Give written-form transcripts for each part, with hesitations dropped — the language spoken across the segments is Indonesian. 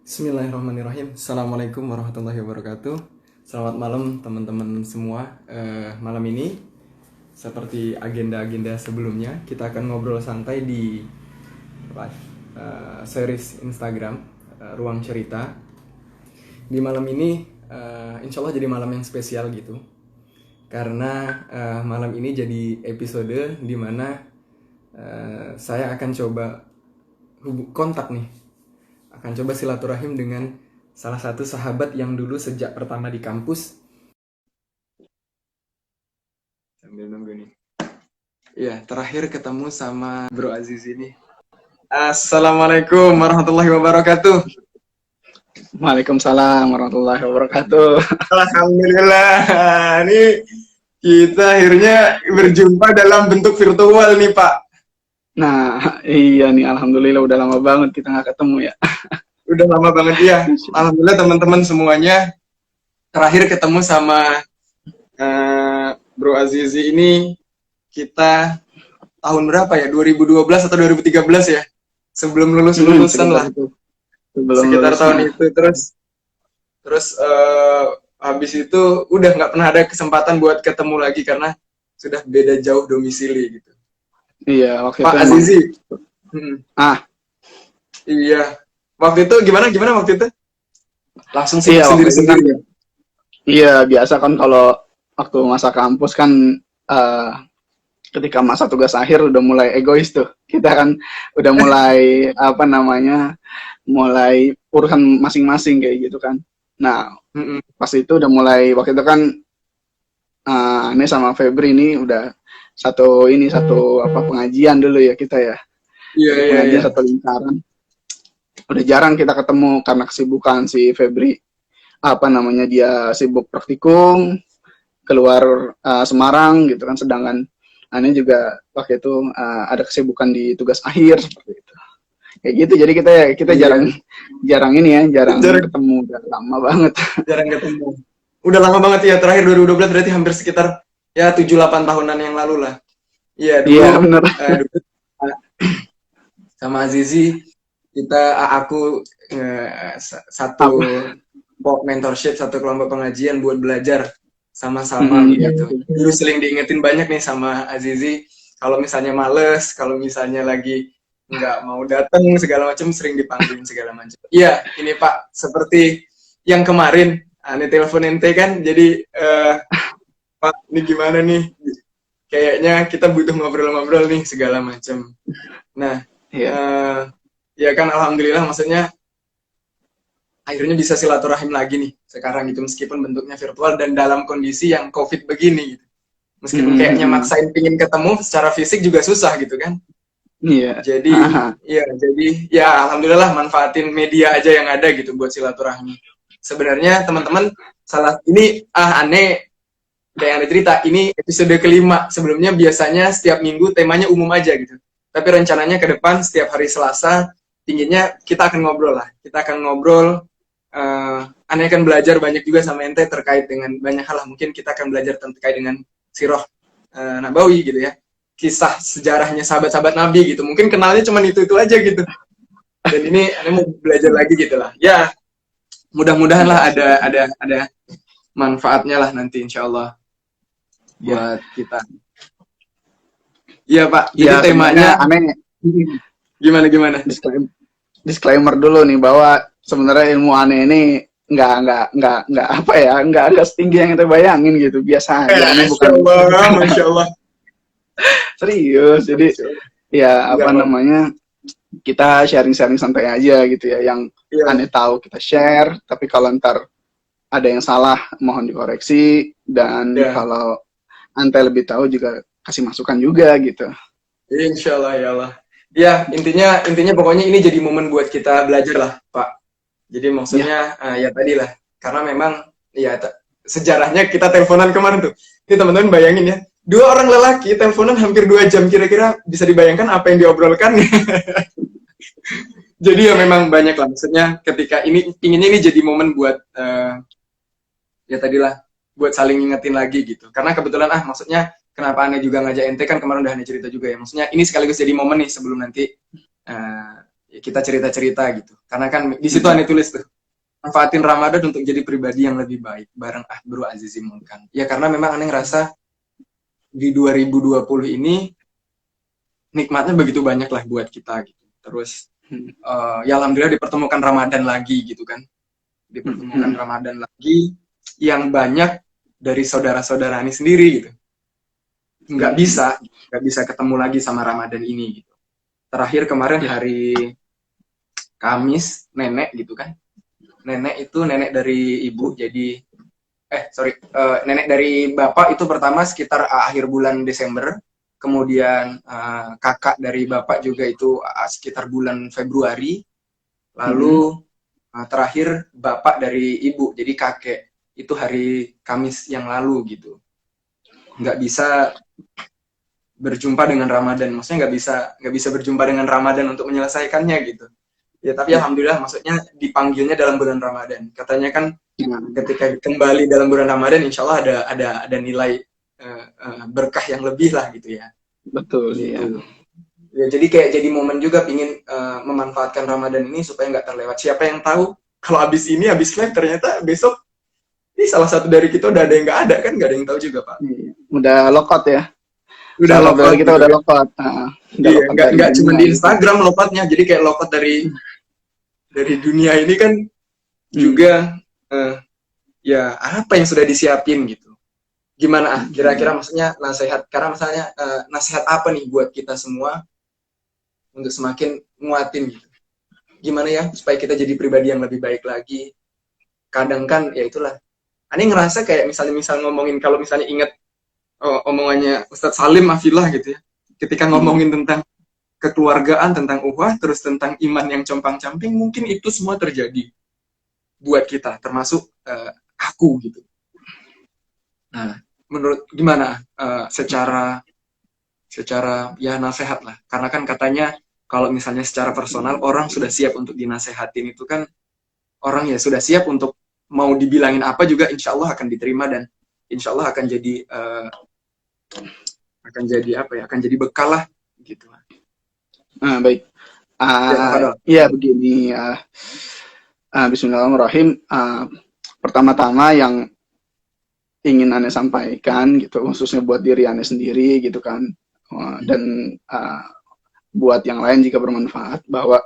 Bismillahirrahmanirrahim. Assalamualaikum warahmatullahi wabarakatuh. Selamat malam teman-teman semua. Malam ini seperti agenda-agenda sebelumnya, kita akan ngobrol santai di live series Instagram Ruang Cerita. Di malam ini, insya Allah jadi malam yang spesial gitu, karena malam ini jadi episode di mana saya akan coba kontak nih, akan coba silaturahim dengan salah satu sahabat yang dulu sejak pertama di kampus. Sambil nunggu nih. Iya, terakhir ketemu sama Bro Aziz ini. Assalamualaikum warahmatullahi wabarakatuh. Waalaikumsalam warahmatullahi wabarakatuh. Alhamdulillah, ini kita akhirnya berjumpa dalam bentuk virtual nih Pak. Nah, iya nih, alhamdulillah udah lama banget kita nggak ketemu ya. Udah lama banget ya. Alhamdulillah teman-teman semuanya, terakhir ketemu sama Bro Azizi ini kita tahun berapa ya? 2012 atau 2013 ya? Sebelum lulusan lah. Sekitar tahun itu. Terus habis itu udah nggak pernah ada kesempatan buat ketemu lagi karena sudah beda jauh domisili gitu. Iya, waktu Pak itu Azizi. Iya, Waktu itu gimana waktu itu? Langsung iya, sendiri-sendiri ya? iya, biasa kan kalau waktu masa kampus kan ketika masa tugas akhir udah mulai egois tuh. Kita kan udah mulai mulai urusan masing-masing kayak gitu kan. Nah, pas itu udah mulai waktu itu kan ini sama Febri ini udah satu pengajian dulu ya kita ya. Iya. Satu lingkaran. Udah jarang kita ketemu karena kesibukan si Febri. Dia sibuk praktikum keluar Semarang gitu kan, sedangkan Ane juga waktu itu ada kesibukan di tugas akhir seperti itu. Kayak gitu. Jadi kita jarang ketemu, udah lama banget. Jarang ketemu. Udah lama banget ya, terakhir 2012 berarti hampir sekitar ya 7-8 tahunan yang lalu lah. Iya, dulu. Iya, bener. Sama Azizi aku satu mentorship, satu kelompok pengajian buat belajar sama-sama gitu. Dulu sering diingetin banyak nih sama Azizi, kalau misalnya males, kalau misalnya lagi nggak mau datang segala macam, sering dipanggilin segala macam. Iya, ini Pak, seperti yang kemarin Ane telepon ente kan, jadi Pak, ini gimana nih? Kayaknya kita butuh ngobrol-ngobrol nih segala macam. Nah, ya kan alhamdulillah, maksudnya akhirnya bisa silaturahim lagi nih sekarang gitu, meskipun bentuknya virtual dan dalam kondisi yang COVID begini gitu. Meskipun kayaknya maksain pingin ketemu secara fisik juga susah gitu kan. Iya. Jadi ya alhamdulillah manfaatin media aja yang ada gitu buat silaturahmi. Sebenarnya teman-teman ini aneh kayak yang ada cerita, ini episode kelima. Sebelumnya biasanya setiap minggu temanya umum aja gitu. Tapi rencananya ke depan setiap hari Selasa pinginnya kita akan ngobrol lah. Kita akan ngobrol, Ane akan belajar banyak juga sama ente terkait dengan banyak hal lah. Mungkin kita akan belajar terkait dengan Sirah Nabawi gitu ya. Kisah sejarahnya sahabat-sahabat Nabi gitu. Mungkin kenalnya cuma itu aja gitu. Dan ini Ane mau belajar lagi gitu lah. Ya, mudah-mudahan lah ada manfaatnya lah nanti insya Allah buat kita. Iya Pak, jadi temanya aneh. Gimana? Disclaimer dulu nih bahwa sebenarnya ilmu aneh ini nggak setinggi yang kita bayangin gitu, biasa aja. Ini bukan Masya Allah. Serius, jadi ya kita sharing-sharing santai aja gitu ya, yang aneh tahu kita share, tapi kalau ntar ada yang salah mohon dikoreksi, dan kalau ante lebih tahu juga kasih masukan juga gitu. Insya Allah ya Allah. Ya intinya pokoknya ini jadi momen buat kita belajar lah Pak. Jadi maksudnya ya tadi lah, karena memang ya sejarahnya kita teleponan kemarin tuh. Ini teman-teman bayangin ya, 2 orang lelaki teleponan hampir 2 jam, kira-kira bisa dibayangkan apa yang diobrolkan. Jadi ya memang banyak lah, maksudnya ketika inginnya ini jadi momen buat ya tadilah buat saling ngingetin lagi gitu. Karena kebetulan maksudnya kenapa Ane juga ngajak ente kan kemarin udah Ane cerita juga ya. Maksudnya ini sekaligus jadi momen nih sebelum nanti ya kita cerita-cerita gitu. Karena kan di situ Ane tulis tuh, manfaatin Ramadan untuk jadi pribadi yang lebih baik bareng Bro Azizim Mulkan. Ya karena memang Ane ngerasa di 2020 ini nikmatnya begitu banyak lah buat kita gitu. Terus ya alhamdulillah dipertemukan Ramadan lagi gitu kan. Dipertemukan Ramadan lagi yang banyak dari saudara-saudara Ani sendiri gitu. Nggak bisa ketemu lagi sama Ramadan ini gitu. Terakhir kemarin hari Kamis, nenek gitu kan. Nenek itu nenek dari ibu, jadi nenek dari bapak itu pertama sekitar akhir bulan Desember, kemudian kakak dari bapak juga itu sekitar bulan Februari, lalu terakhir bapak dari ibu, jadi kakek itu hari Kamis yang lalu gitu. Nggak bisa berjumpa dengan Ramadan, maksudnya nggak bisa berjumpa dengan Ramadan untuk menyelesaikannya gitu. Ya tapi alhamdulillah, maksudnya dipanggilnya dalam bulan Ramadan. Katanya kan ketika kembali dalam bulan Ramadan, insya Allah ada nilai berkah yang lebih lah gitu ya. Betul gitu. Ya. Jadi kayak jadi momen juga pingin memanfaatkan Ramadan ini supaya nggak terlewat. Siapa yang tahu kalau abis live ternyata besok ini salah satu dari kita udah ada yang nggak ada kan, nggak ada yang tahu juga Pak. Udah lockout ya. Udah lockout kita gitu. Udah lockout. Iya, nggak cuma di Instagram lockoutnya, jadi kayak lockout dari dunia ini kan juga ya apa yang sudah disiapin gitu. Gimana kira-kira maksudnya nasihat, karena misalnya nasihat apa nih buat kita semua untuk semakin nguatin gitu. Gimana ya supaya kita jadi pribadi yang lebih baik lagi. Kadang kan ya itulah. Ani ngerasa kayak misal ngomongin, kalau misalnya ingat omongannya Ustadz Salim Afillah gitu ya. Ketika ngomongin tentang kekeluargaan, tentang uhwah, terus tentang iman yang compang-camping, mungkin itu semua terjadi buat kita, termasuk aku gitu. Nah, menurut gimana secara ya nasihat lah, karena kan katanya kalau misalnya secara personal orang sudah siap untuk dinasehatin, itu kan orang ya sudah siap untuk mau dibilangin apa juga insya Allah akan diterima, dan insya Allah akan jadi bekal lah gitu. Baik. Iya begini. Bismillahirrahmanirrahim. Pertama-tama yang ingin Ane sampaikan gitu, khususnya buat diri Ane sendiri gitu kan, dan buat yang lain jika bermanfaat, bahwa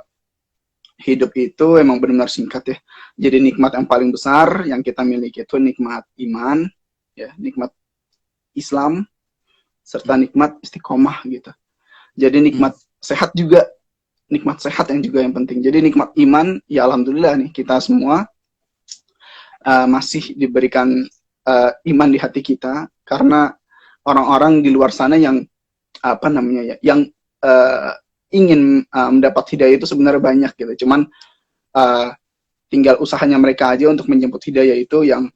hidup itu emang benar-benar singkat ya. Jadi nikmat yang paling besar yang kita miliki itu nikmat iman, ya, nikmat Islam, serta nikmat istiqomah gitu. Jadi nikmat sehat juga, nikmat sehat yang juga yang penting. Jadi nikmat iman, ya alhamdulillah nih kita semua masih diberikan iman di hati kita, karena orang-orang di luar sana yang yang ingin mendapat hidayah itu sebenarnya banyak gitu. Cuman tinggal usahanya mereka aja untuk menjemput hidayah itu, yang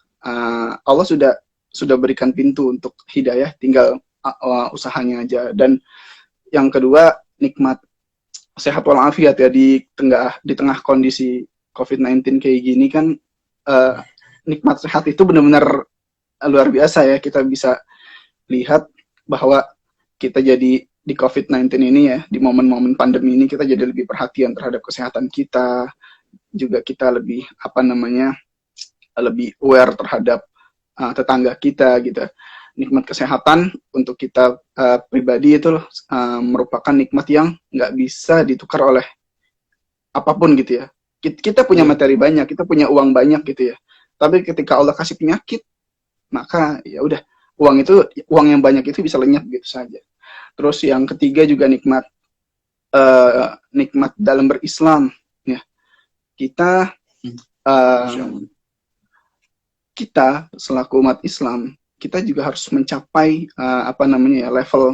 Allah sudah berikan pintu untuk hidayah, tinggal usahanya aja. Dan yang kedua, nikmat sehat walafiat ya, di tengah kondisi COVID-19 kayak gini kan, nikmat sehat itu benar-benar luar biasa ya. Kita bisa lihat bahwa kita jadi di COVID-19 ini ya, di momen-momen pandemi ini kita jadi lebih perhatian terhadap kesehatan kita, juga kita lebih lebih aware terhadap tetangga kita gitu. Nikmat kesehatan untuk kita pribadi itu merupakan nikmat yang nggak bisa ditukar oleh apapun gitu ya. Kita punya materi banyak, kita punya uang banyak gitu ya. Tapi ketika Allah kasih penyakit, maka ya udah, uang yang banyak itu bisa lenyap gitu saja. Terus yang ketiga juga nikmat dalam berislam ya. Kita selaku umat Islam, kita juga harus mencapai level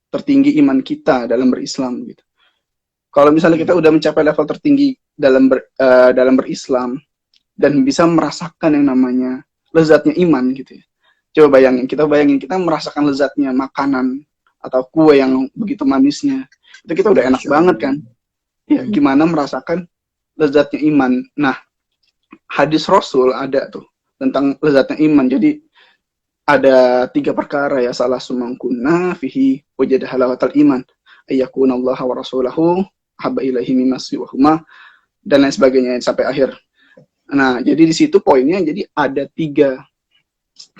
tertinggi iman kita dalam berislam gitu. Kalau misalnya kita udah mencapai level tertinggi dalam berislam dan bisa merasakan yang namanya lezatnya iman gitu ya. Coba bayangin kita merasakan lezatnya makanan atau kue yang begitu manisnya. Itu kita udah enak banget kan. Ya, gimana merasakan lezatnya iman. Nah, hadis Rasul ada tuh tentang lezatnya iman. Jadi ada 3 perkara ya, salah sumangkunna fihi wajada halawatal iman, ayyakuna Allah wa rasulahu haba ilahi mimma siwahuma, dan lain sebagainya sampai akhir. Nah, jadi di situ poinnya, jadi ada 3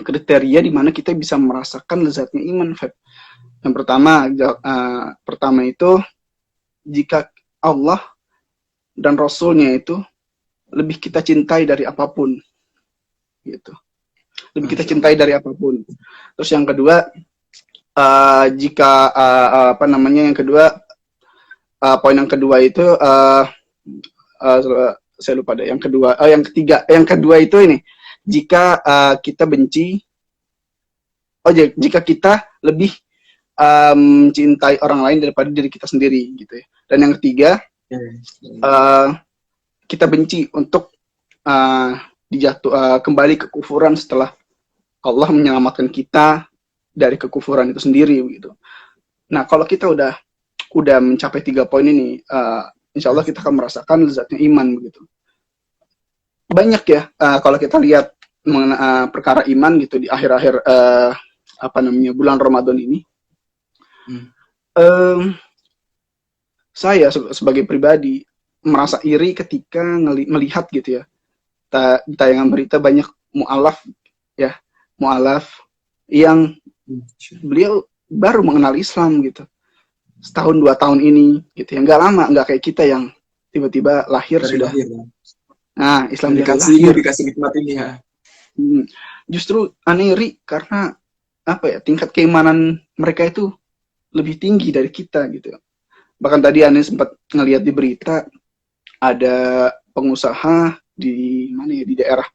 kriteria di mana kita bisa merasakan lezatnya iman, Feb. Yang pertama itu jika Allah dan Rasulnya itu lebih kita cintai dari apapun, gitu. Lebih kita cintai dari apapun. Terus yang kedua, poin yang kedua itu saya lupa deh. Yang kedua itu ini, jika kita benci, jika kita lebih mencintai orang lain daripada diri kita sendiri, gitu ya. Dan yang ketiga, kita benci untuk kembali ke kufuran setelah Allah menyelamatkan kita dari kekufuran itu sendiri, gitu. Nah, kalau kita udah mencapai 3 poin ini, insya Allah kita akan merasakan lezatnya iman, begitu. Banyak ya, kalau kita lihat mengenai perkara iman gitu di akhir-akhir bulan Ramadan ini. Saya sebagai pribadi merasa iri ketika melihat gitu ya, tayangan berita banyak mu'alaf yang beliau baru mengenal Islam gitu, setahun 2 tahun ini gitu ya, nggak lama, nggak kayak kita yang tiba-tiba lahir dari sudah lahir, ya. Nah, Islam dikasih nikmat ini ya. Justru aneh iri karena tingkat keimanan mereka itu lebih tinggi dari kita gitu. Bahkan tadi aneh sempat ngelihat di berita ada pengusaha di daerah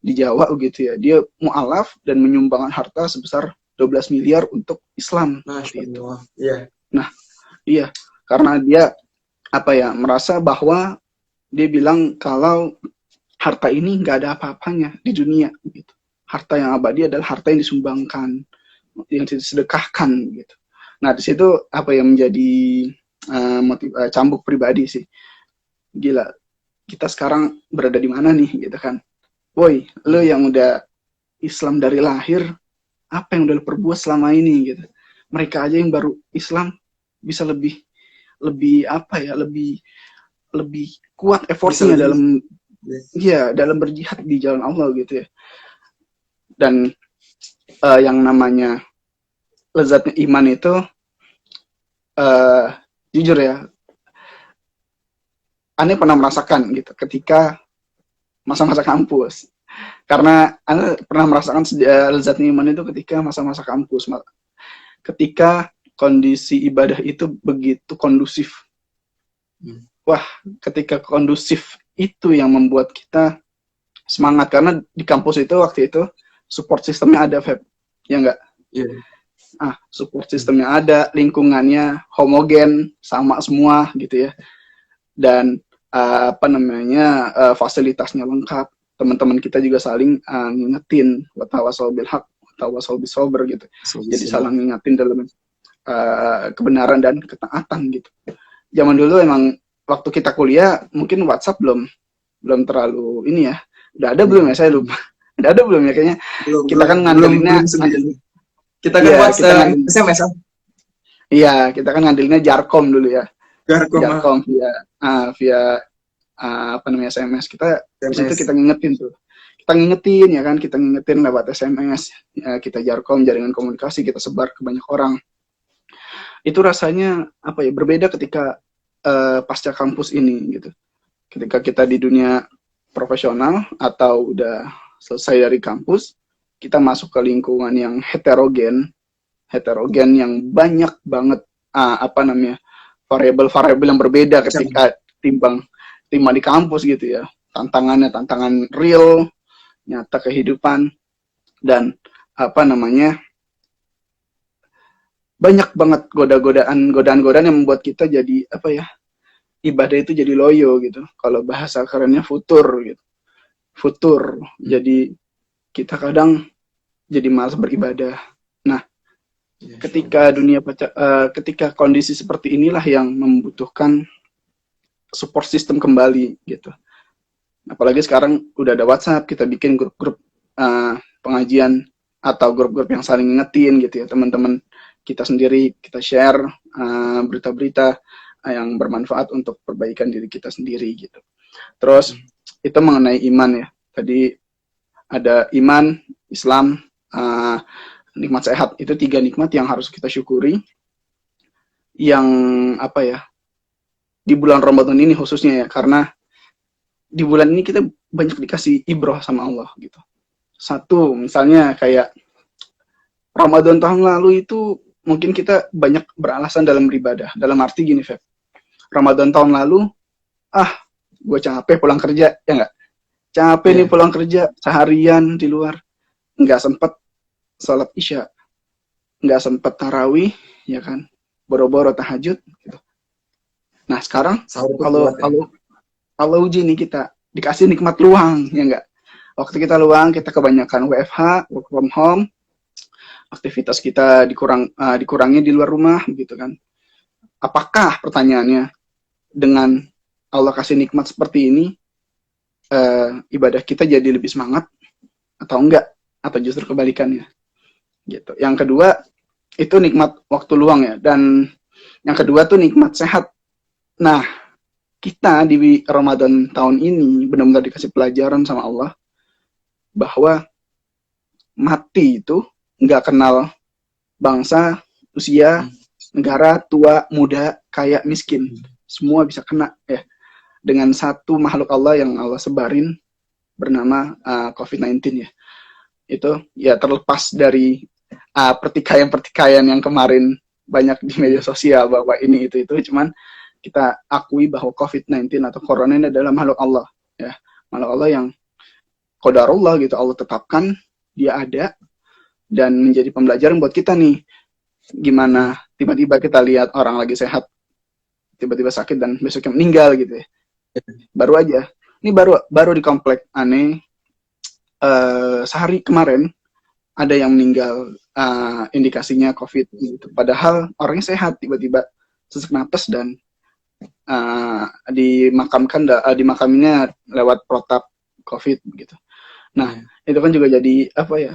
di Jawa gitu ya, dia mu'alaf dan menyumbangkan harta sebesar 12 miliar untuk Islam. Gitu. Yeah. Nah, iya, karena dia merasa bahwa dia bilang kalau harta ini nggak ada apa-apanya di dunia gitu. Harta yang abadi adalah harta yang disumbangkan, yang disedekahkan gitu. Nah, di situ yang menjadi cambuk pribadi sih. Gila, kita sekarang berada di mana nih gitu kan. Woi, lo yang udah Islam dari lahir, apa yang udah lo perbuat selama ini gitu. Mereka aja yang baru Islam bisa lebih kuat effortnya dalam berjihad di jalan Allah gitu ya. Dan yang namanya lezatnya iman itu jujur ya, aneh pernah merasakan gitu ketika masa-masa kampus. Karena aneh pernah merasakan lezatnya iman itu ketika masa-masa kampus, ketika kondisi ibadah itu begitu kondusif. Wah, ketika kondusif itu yang membuat kita semangat, karena di kampus itu waktu itu support sistemnya ada, Feb. Ya enggak? Yeah. Support sistemnya ada, lingkungannya homogen, sama semua gitu ya. Dan fasilitasnya lengkap. Teman-teman kita juga saling ngingetin, watawasau bil haq, watawasau bis sabr gitu. Jadi saling ngingetin dalam kebenaran dan ketaatan gitu. Zaman dulu emang waktu kita kuliah mungkin WhatsApp belum terlalu ini ya. Udah ada belum ya, saya lupa. Udah ada belum ya kayaknya. Kita kan ngandelinnya kita kan WhatsApp SMS. Iya, kita kan ngandelinnya Jarkom dulu ya. Jarkom via SMS. Kita di situ kita ngingetin tuh. Kita ngingetin ya kan, kita ngingetin lewat SMS. Ya, kita Jarkom, jaringan komunikasi, kita sebar ke banyak orang. Itu rasanya berbeda ketika pasca kampus ini gitu. Ketika kita di dunia profesional atau udah selesai dari kampus, kita masuk ke lingkungan yang heterogen yang banyak banget variabel yang berbeda ketika timbang di kampus gitu ya. Tantangan real, nyata kehidupan, dan banyak banget godaan yang membuat kita jadi ibadah itu jadi loyo gitu. Kalau bahasa kerennya futur gitu. Jadi kita kadang jadi malas beribadah. Nah, ketika kondisi seperti inilah yang membutuhkan support system kembali gitu. Apalagi sekarang udah ada WhatsApp, kita bikin grup-grup pengajian atau grup-grup yang saling ngingetin gitu ya, teman-teman kita sendiri, kita share berita-berita yang bermanfaat untuk perbaikan diri kita sendiri gitu. Terus itu mengenai iman ya. Tadi ada iman, Islam, nikmat sehat. Itu 3 nikmat yang harus kita syukuri. Yang apa ya? Di bulan Ramadan ini khususnya ya, karena di bulan ini kita banyak dikasih ibrah sama Allah gitu. Satu, misalnya kayak Ramadan tahun lalu itu mungkin kita banyak beralasan dalam beribadah. Dalam arti gini, Feb. Ramadan tahun lalu, gue capek pulang kerja, ya nggak? Capek nih pulang kerja, seharian di luar. Nggak sempet sholat isya. Nggak sempet tarawih, ya kan? Boro-boro tahajud, gitu. Nah, sekarang, kalau uji nih kita, dikasih nikmat luang, ya nggak? Waktu kita luang, kita kebanyakan WFH, work from home, aktivitas kita dikurangi di luar rumah, gitu kan? Apakah pertanyaannya dengan Allah kasih nikmat seperti ini, ibadah kita jadi lebih semangat atau enggak? Atau justru kebalikannya? Gitu. Yang kedua, itu nikmat waktu luang ya. Dan yang kedua tuh nikmat sehat. Nah, kita di Ramadan tahun ini benar-benar dikasih pelajaran sama Allah bahwa mati itu nggak kenal bangsa, usia, negara, tua, muda, kaya, miskin. Semua bisa kena ya. Dengan satu makhluk Allah yang Allah sebarin bernama COVID-19 ya. Itu ya terlepas dari pertikaian-pertikaian yang kemarin banyak di media sosial bahwa ini itu, cuman kita akui bahwa COVID-19 atau corona ini adalah makhluk Allah ya. Makhluk Allah yang qadarullah gitu, Allah tetapkan, dia ada dan menjadi pembelajaran buat kita nih. Gimana tiba-tiba kita lihat orang lagi sehat, tiba-tiba sakit dan besoknya meninggal gitu ya. Baru aja, ini baru di komplek aneh, sehari kemarin ada yang meninggal, indikasinya COVID gitu. Padahal orangnya sehat, tiba-tiba sesak napas dan dimakaminya lewat protap COVID gitu. Nah, itu kan juga jadi apa ya?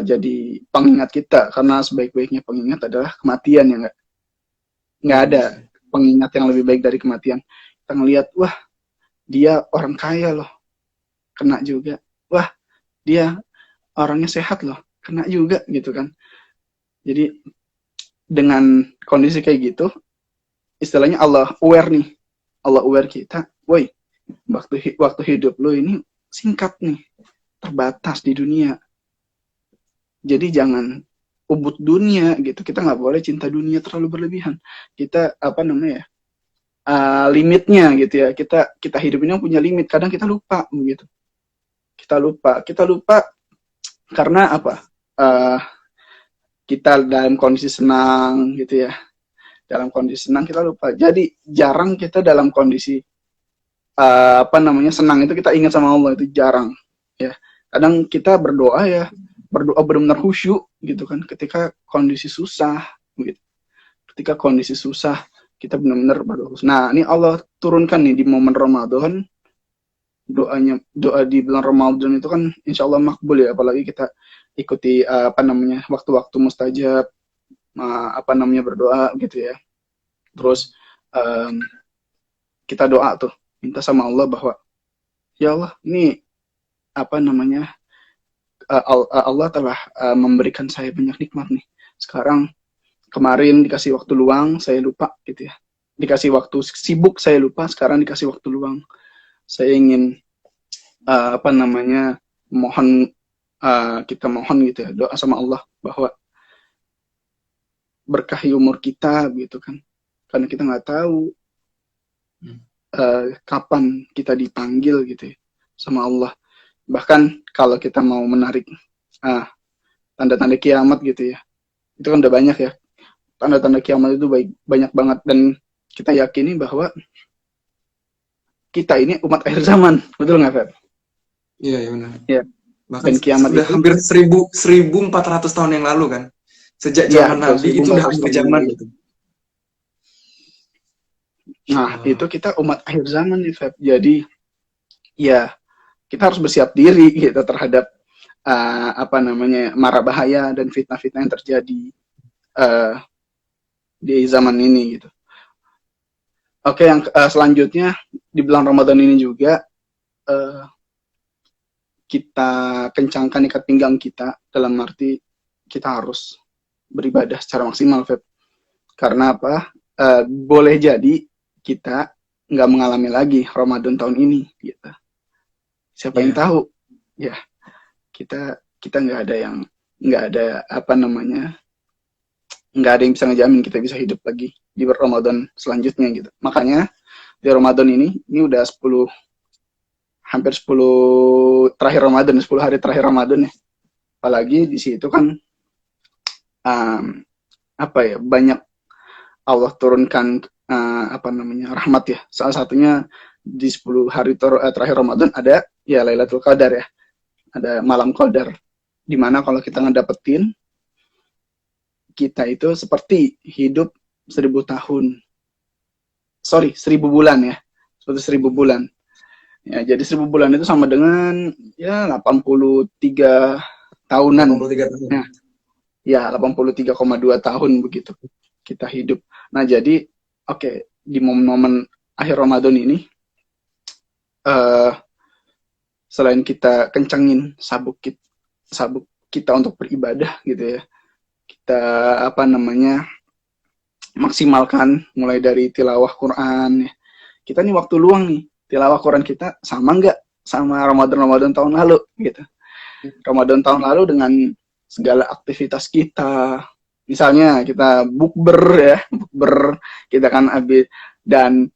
Jadi pengingat kita, karena sebaik-baiknya pengingat adalah kematian ya nggak ada pengingat yang lebih baik dari kematian. Kita ngelihat, wah dia orang kaya loh, kena juga. Wah dia orangnya sehat loh, kena juga gitu kan. Jadi dengan kondisi kayak gitu, istilahnya Allah aware nih, Allah aware kita, woi waktu hidup lo ini singkat nih, terbatas di dunia. Jadi jangan ubud dunia gitu. Kita nggak boleh cinta dunia terlalu berlebihan. Kita limitnya gitu ya. Kita hidup ini punya limit. Kadang kita lupa begitu. Kita lupa karena apa? Kita dalam kondisi senang gitu ya. Dalam kondisi senang kita lupa. Jadi jarang kita dalam kondisi senang itu kita ingat sama Allah, itu jarang ya. Kadang kita berdoa benar-benar khusyuk gitu kan ketika kondisi susah gitu. Ketika kondisi susah kita benar-benar berdoa. Nah, ini Allah turunkan nih di momen Ramadan. Doa di bulan Ramadan itu kan insya Allah makbul ya, apalagi kita ikuti waktu-waktu mustajab, berdoa gitu ya. Terus kita doa tuh, minta sama Allah bahwa ya Allah, ini Allah telah memberikan saya banyak nikmat nih. Sekarang kemarin dikasih waktu luang, saya lupa gitu ya. Dikasih waktu sibuk, saya lupa. Sekarang dikasih waktu luang. Saya ingin kita mohon gitu ya, doa sama Allah bahwa berkahi umur kita gitu kan. Karena kita nggak tahu kapan kita dipanggil gitu ya sama Allah. Bahkan kalau kita mau menarik tanda-tanda kiamat gitu ya, itu kan udah banyak ya, tanda-tanda kiamat itu banyak banget, dan kita yakini bahwa kita ini umat akhir zaman, betul nggak Feb? Iya benar. Ya. Bahkan kiamat sudah itu hampir 1400 tahun yang lalu kan, sejak zaman Nabi itu udah akhir zaman gitu. Nah itu kita umat akhir zaman nih Feb, jadi ya kita harus bersiap diri gitu terhadap mara bahaya dan fitnah-fitnah yang terjadi di zaman ini gitu. Oke, yang selanjutnya di bulan Ramadan ini juga eh, kita kencangkan ikat pinggang kita, dalam arti kita harus beribadah secara maksimal, Feb. Karena apa? Boleh jadi kita nggak mengalami lagi Ramadan tahun ini, gitu. Siapa yang Ya, tahu? Ya, kita kita nggak ada apa namanya, nggak ada yang bisa ngejamin kita bisa hidup lagi di Ramadan selanjutnya gitu. Makanya di Ramadan ini udah 10, hampir 10 terakhir Ramadan, 10 hari terakhir Ramadan ya. Apalagi di situ kan um, apa ya, banyak Allah turunkan apa namanya, rahmat ya. Salah satunya di 10 hari terakhir Ramadan ada ya Lailatul Qadar ya. Ada malam Qadar, dimana kalau kita ngedapetin, kita itu seperti hidup 1000 tahun. Sorry, 1000 bulan ya. Seperti 1000 bulan. Ya, jadi 1000 bulan itu sama dengan ya 83 tahunan. 83 tahun. Ya, 83,2 tahun begitu kita hidup. Nah, jadi oke, di momen-momen akhir Ramadan ini eh selain kita kencangin sabuk kita untuk beribadah gitu ya. Kita apa namanya, maksimalkan mulai dari tilawah Quran ya. Kita nih waktu luang nih, tilawah Quran kita sama nggak sama Ramadan tahun lalu gitu. Ramadan tahun lalu dengan segala aktivitas kita, misalnya kita bukber ya, bukber kita kan habis dan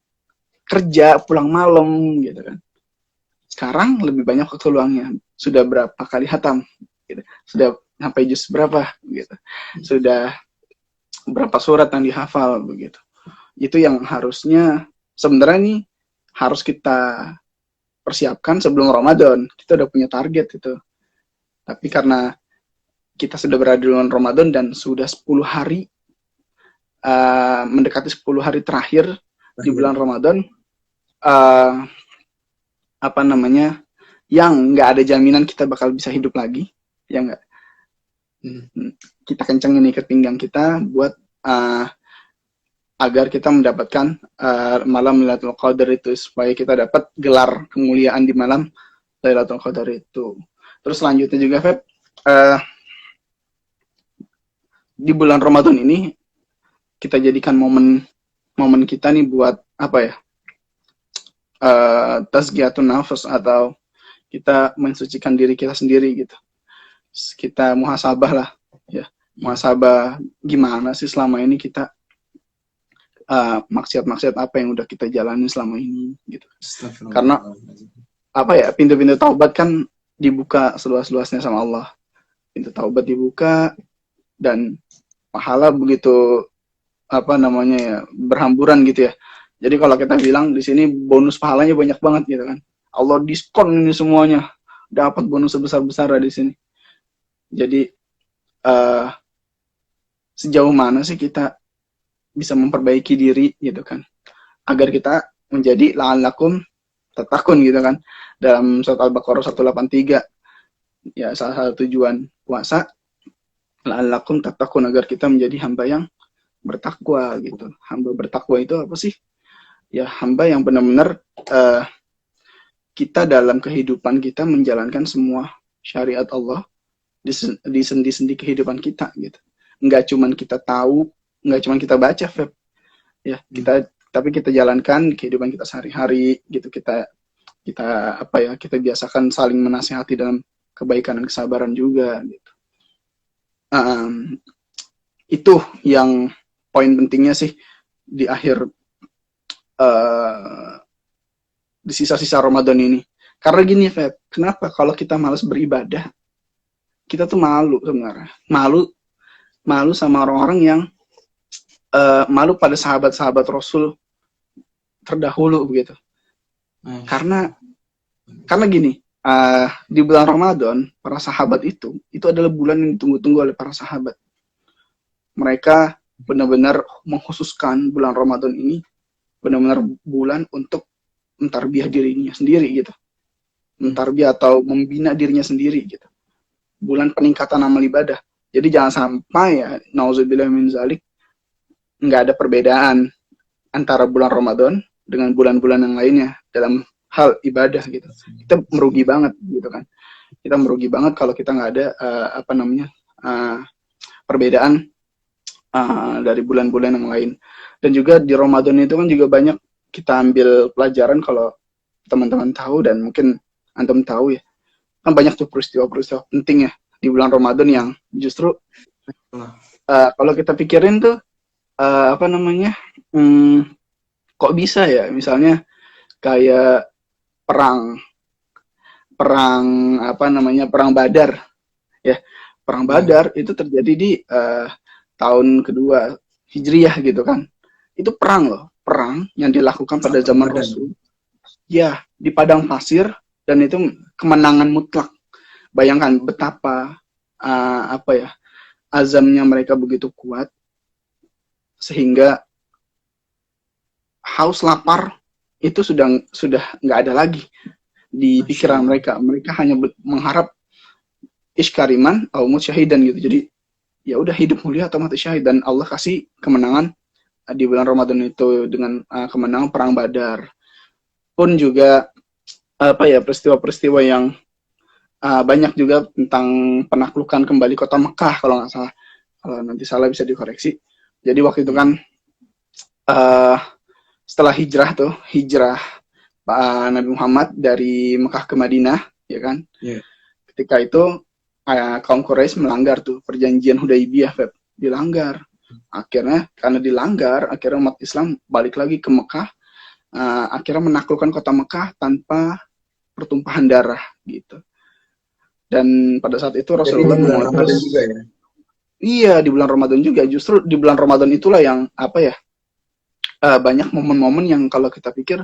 kerja pulang malam gitu kan. Sekarang lebih banyak waktu luangnya, sudah berapa kali hatam gitu. Sudah sampai juz berapa gitu, sudah berapa surat yang dihafal begitu. Itu yang harusnya sebenarnya nih harus kita persiapkan sebelum Ramadan. Kita udah punya target itu. Tapi karena kita sudah berada di bulan Ramadan dan sudah 10 hari mendekati 10 hari terakhir di bulan Ramadan, apa namanya, yang nggak ada jaminan kita bakal bisa hidup lagi, ya nggak. Kita kencengin ikat pinggang kita buat agar kita mendapatkan malam Lailatul Qadar itu, supaya kita dapat gelar kemuliaan di malam Lailatul Qadar itu. Terus selanjutnya juga, Feb, di bulan Ramadan ini kita jadikan momen kita nih buat apa ya, tazkiyatun nafas, atau kita mensucikan diri kita sendiri gitu. Kita muhasabah lah ya, muhasabah gimana sih selama ini kita maksiat-maksiat apa yang udah kita jalani selama ini gitu. Karena apa ya, pintu-pintu taubat kan dibuka seluas-luasnya sama Allah. Pintu taubat dibuka dan pahala begitu apa namanya ya, berhamburan gitu ya. Jadi kalau kita bilang di sini bonus pahalanya banyak banget gitu kan. Allah diskon ini semuanya, dapat bonus sebesar-besar di sini. Jadi sejauh mana sih kita bisa memperbaiki diri gitu kan, agar kita menjadi la'allakum tattaqun gitu kan. Dalam surat Al-Baqarah 183 ya, salah satu tujuan puasa la'allakum tattaqun, agar kita menjadi hamba yang bertakwa gitu. Hamba bertakwa itu apa sih? Ya, hamba yang benar-benar kita dalam kehidupan kita menjalankan semua syariat Allah di sendi-sendi kehidupan kita gitu. Nggak cuman kita tahu, nggak cuman kita baca, Feb. Ya, tapi kita jalankan kehidupan kita sehari-hari gitu. Kita apa ya, kita biasakan saling menasihati dalam kebaikan dan kesabaran juga gitu. Itu yang poin pentingnya sih di akhir di sisa-sisa Ramadan ini. Karena gini, Feb, kenapa kalau kita malas beribadah, kita tuh malu sebenarnya. Malu sama orang-orang yang malu pada sahabat-sahabat Rasul terdahulu begitu. Karena gini, di bulan Ramadan para sahabat itu adalah bulan yang ditunggu-tunggu oleh para sahabat. Mereka benar-benar mengkhususkan bulan Ramadan ini benar-benar bulan untuk mentarbiyah dirinya sendiri gitu. Mentarbiyah atau membina dirinya sendiri gitu. Bulan peningkatan amal ibadah. Jadi jangan sampai ya, nauzubillah min zalik, nggak ada perbedaan antara bulan Ramadan dengan bulan-bulan yang lainnya dalam hal ibadah gitu. Kita merugi banget gitu kan. Kita merugi banget kalau kita nggak ada perbedaan dari bulan-bulan yang lain. Dan juga di Ramadan itu kan juga banyak kita ambil pelajaran, kalau teman-teman tahu dan mungkin antum tahu ya, kan banyak tuh peristiwa-peristiwa penting ya di bulan Ramadan yang justru kalau kita pikirin tuh kok bisa ya, misalnya kayak perang perang Badar ya. Perang Badar itu terjadi di tahun kedua Hijriyah gitu kan. Itu perang loh, perang yang dilakukan pada zaman Rasul. Ya, di padang pasir, dan itu kemenangan mutlak. Bayangkan betapa azamnya mereka begitu kuat sehingga haus lapar itu sudah nggak ada lagi di pikiran mereka. Mereka hanya mengharap iskariman atau syahidan gitu. Jadi ya udah, hidup mulia atau mati syahid, dan Allah kasih kemenangan di bulan Ramadan itu dengan kemenangan perang Badar. Pun juga peristiwa-peristiwa yang banyak juga tentang penaklukan kembali kota Mekah kalau nggak salah. Kalau nanti salah bisa dikoreksi. Jadi waktu itu kan setelah hijrah Nabi Muhammad dari Mekah ke Madinah, ya kan? Yeah. Ketika itu kaum Quraisy melanggar tuh perjanjian Hudaibiyah, dilanggar. Akhirnya karena dilanggar, akhirnya umat Islam balik lagi ke Mekah, akhirnya menaklukkan kota Mekah tanpa pertumpahan darah gitu. Dan pada saat itu Rasulullah mengutus, ya? Iya, di bulan Ramadan juga. Justru di bulan Ramadan itulah yang banyak momen-momen yang kalau kita pikir,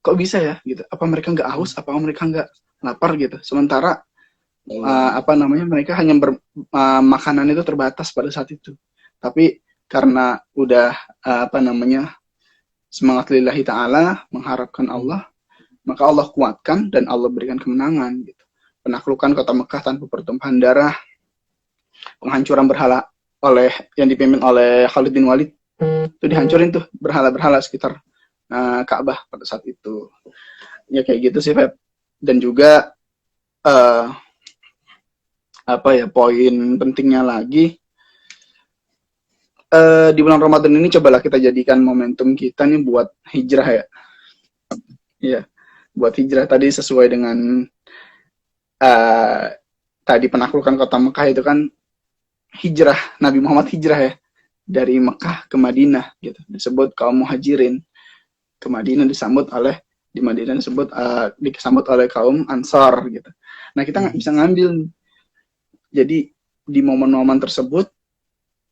kok bisa ya gitu? Apa mereka nggak haus? Apa mereka nggak lapar gitu? Sementara mereka hanya makanan itu terbatas pada saat itu. Tapi karena udah semangat lillahi ta'ala, mengharapkan Allah, maka Allah kuatkan dan Allah berikan kemenangan gitu. Penaklukan kota Mekah tanpa pertumpahan darah, penghancuran berhala yang dipimpin oleh Khalid bin Walid, itu dihancurin tuh berhala-berhala sekitar Ka'bah pada saat itu. Ya kayak gitu sih, Feb. Dan juga poin pentingnya lagi, di bulan Ramadan ini cobalah kita jadikan momentum kita nih buat hijrah ya. Ya, buat hijrah tadi sesuai dengan tadi penaklukan kota Mekah itu kan hijrah, Nabi Muhammad hijrah ya dari Mekah ke Madinah gitu. Disebut kaum muhajirin. Ke Madinah disambut oleh kaum Ansar gitu. Nah, kita nggak bisa ngambil. Jadi di momen-momen tersebut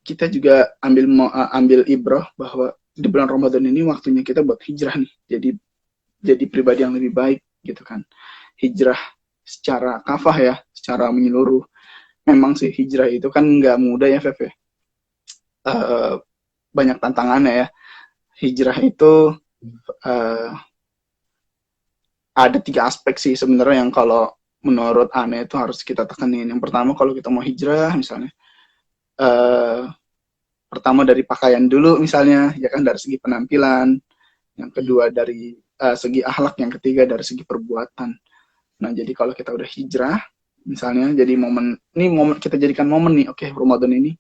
kita juga ambil ibrah bahwa di bulan Ramadan ini waktunya kita buat hijrah nih. Jadi pribadi yang lebih baik gitu kan. Hijrah secara kafah ya, secara menyeluruh. Memang sih hijrah itu kan nggak mudah ya, Fev. Banyak tantangannya ya. Hijrah itu ada 3 aspek sih sebenarnya yang kalau menurut Ane itu harus kita tekanin. Yang pertama, kalau kita mau hijrah misalnya, pertama dari pakaian dulu misalnya, ya kan, dari segi penampilan. Yang kedua dari segi akhlak, yang ketiga dari segi perbuatan. Nah, jadi kalau kita udah hijrah misalnya, jadi momen kita jadikan momen nih, oke, Ramadan ini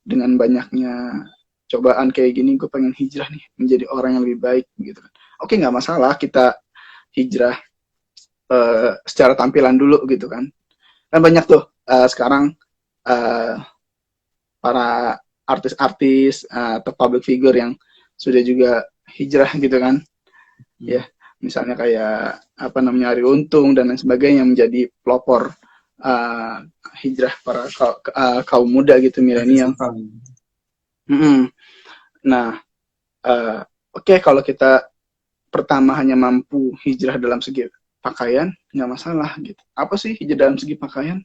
dengan banyaknya cobaan kayak gini, gue pengen hijrah nih menjadi orang yang lebih baik gitu kan. Oke, nggak masalah kita hijrah secara tampilan dulu gitu kan. Kan banyak tuh sekarang para artis-artis atau public figure yang sudah juga hijrah gitu kan. Ya, misalnya kayak Arie Untung dan lain sebagainya, menjadi pelopor hijrah para kaum muda gitu, milenial. Nah, oke, kalau kita pertama hanya mampu hijrah dalam segi pakaian, nggak masalah gitu. Apa sih hijrah dalam segi pakaian?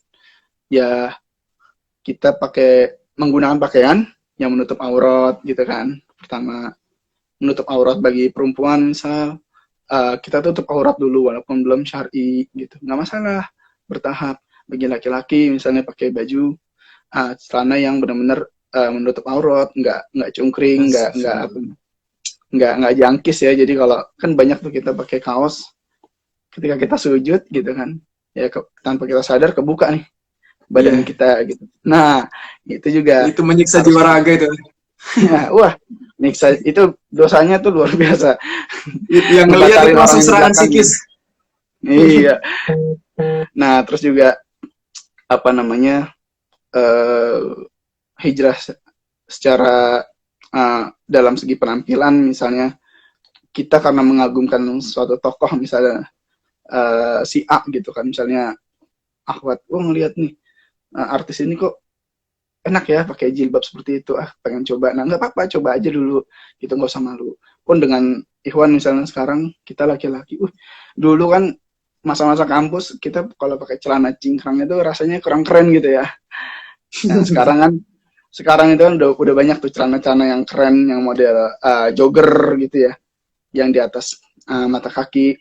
Ya, kita menggunakan pakaian yang menutup aurat gitu kan. Pertama, menutup aurat bagi perempuan misal, kita tutup aurat dulu walaupun belum syar'i gitu, nggak masalah, bertahap. Bagi laki-laki misalnya pakai baju celana yang benar-benar menutup aurat, nggak cungkring, nggak apa, Astagfirullah. nggak jangkis ya. Jadi kalau kan banyak tuh kita pakai kaos ketika kita sujud gitu kan, ya tanpa kita sadar kebuka nih badan Iya, kita gitu. Nah, itu juga itu menyiksa harus jiwa raga itu. ya, wah, nyiksa itu dosanya tuh luar biasa. Yang ngelihat itu Ngebatalin orang langsung yang di serangan belakangnya. psikis. Iya. Nah, terus juga apa namanya? eh Hijrah secara dalam segi penampilan misalnya kita karena mengagumkan suatu tokoh misalnya si A gitu kan, misalnya Ahwat, ngelihat nih artis ini kok enak ya pakai jilbab seperti itu, pengen coba. Nah, nggak apa-apa, coba aja dulu gitu, nggak usah malu. Pun dengan Ikhwan misalnya, sekarang kita laki-laki dulu kan masa-masa kampus kita kalau pakai celana cingkrang itu rasanya kurang keren gitu ya. Nah, sekarang itu kan udah banyak tuh celana-celana yang keren, yang model jogger gitu ya, yang di atas mata kaki.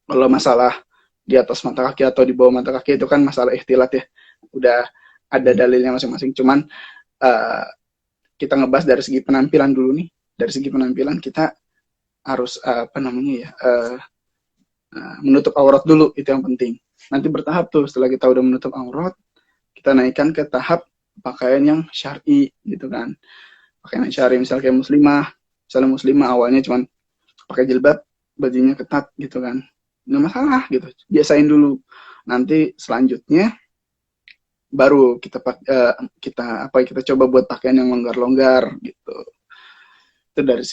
Kalau masalah di atas mata kaki atau di bawah mata kaki itu kan masalah ikhtilat ya, udah ada dalilnya masing-masing. Cuman uh, kita ngebahas dari segi penampilan dulu nih. Dari segi penampilan kita harus apa namanya ya, menutup aurat dulu, itu yang penting. Nanti bertahap tuh, setelah kita udah menutup aurat, kita naikkan ke tahap pakaian yang syar'i gitu kan. Pakaian yang syar'i misalnya kayak misalnya muslimah awalnya cuman pakai jilbab, bajunya ketat gitu kan, nggak masalah gitu, biasain dulu. Nanti selanjutnya baru kita coba buat pakaian yang longgar-longgar gitu. Itu dari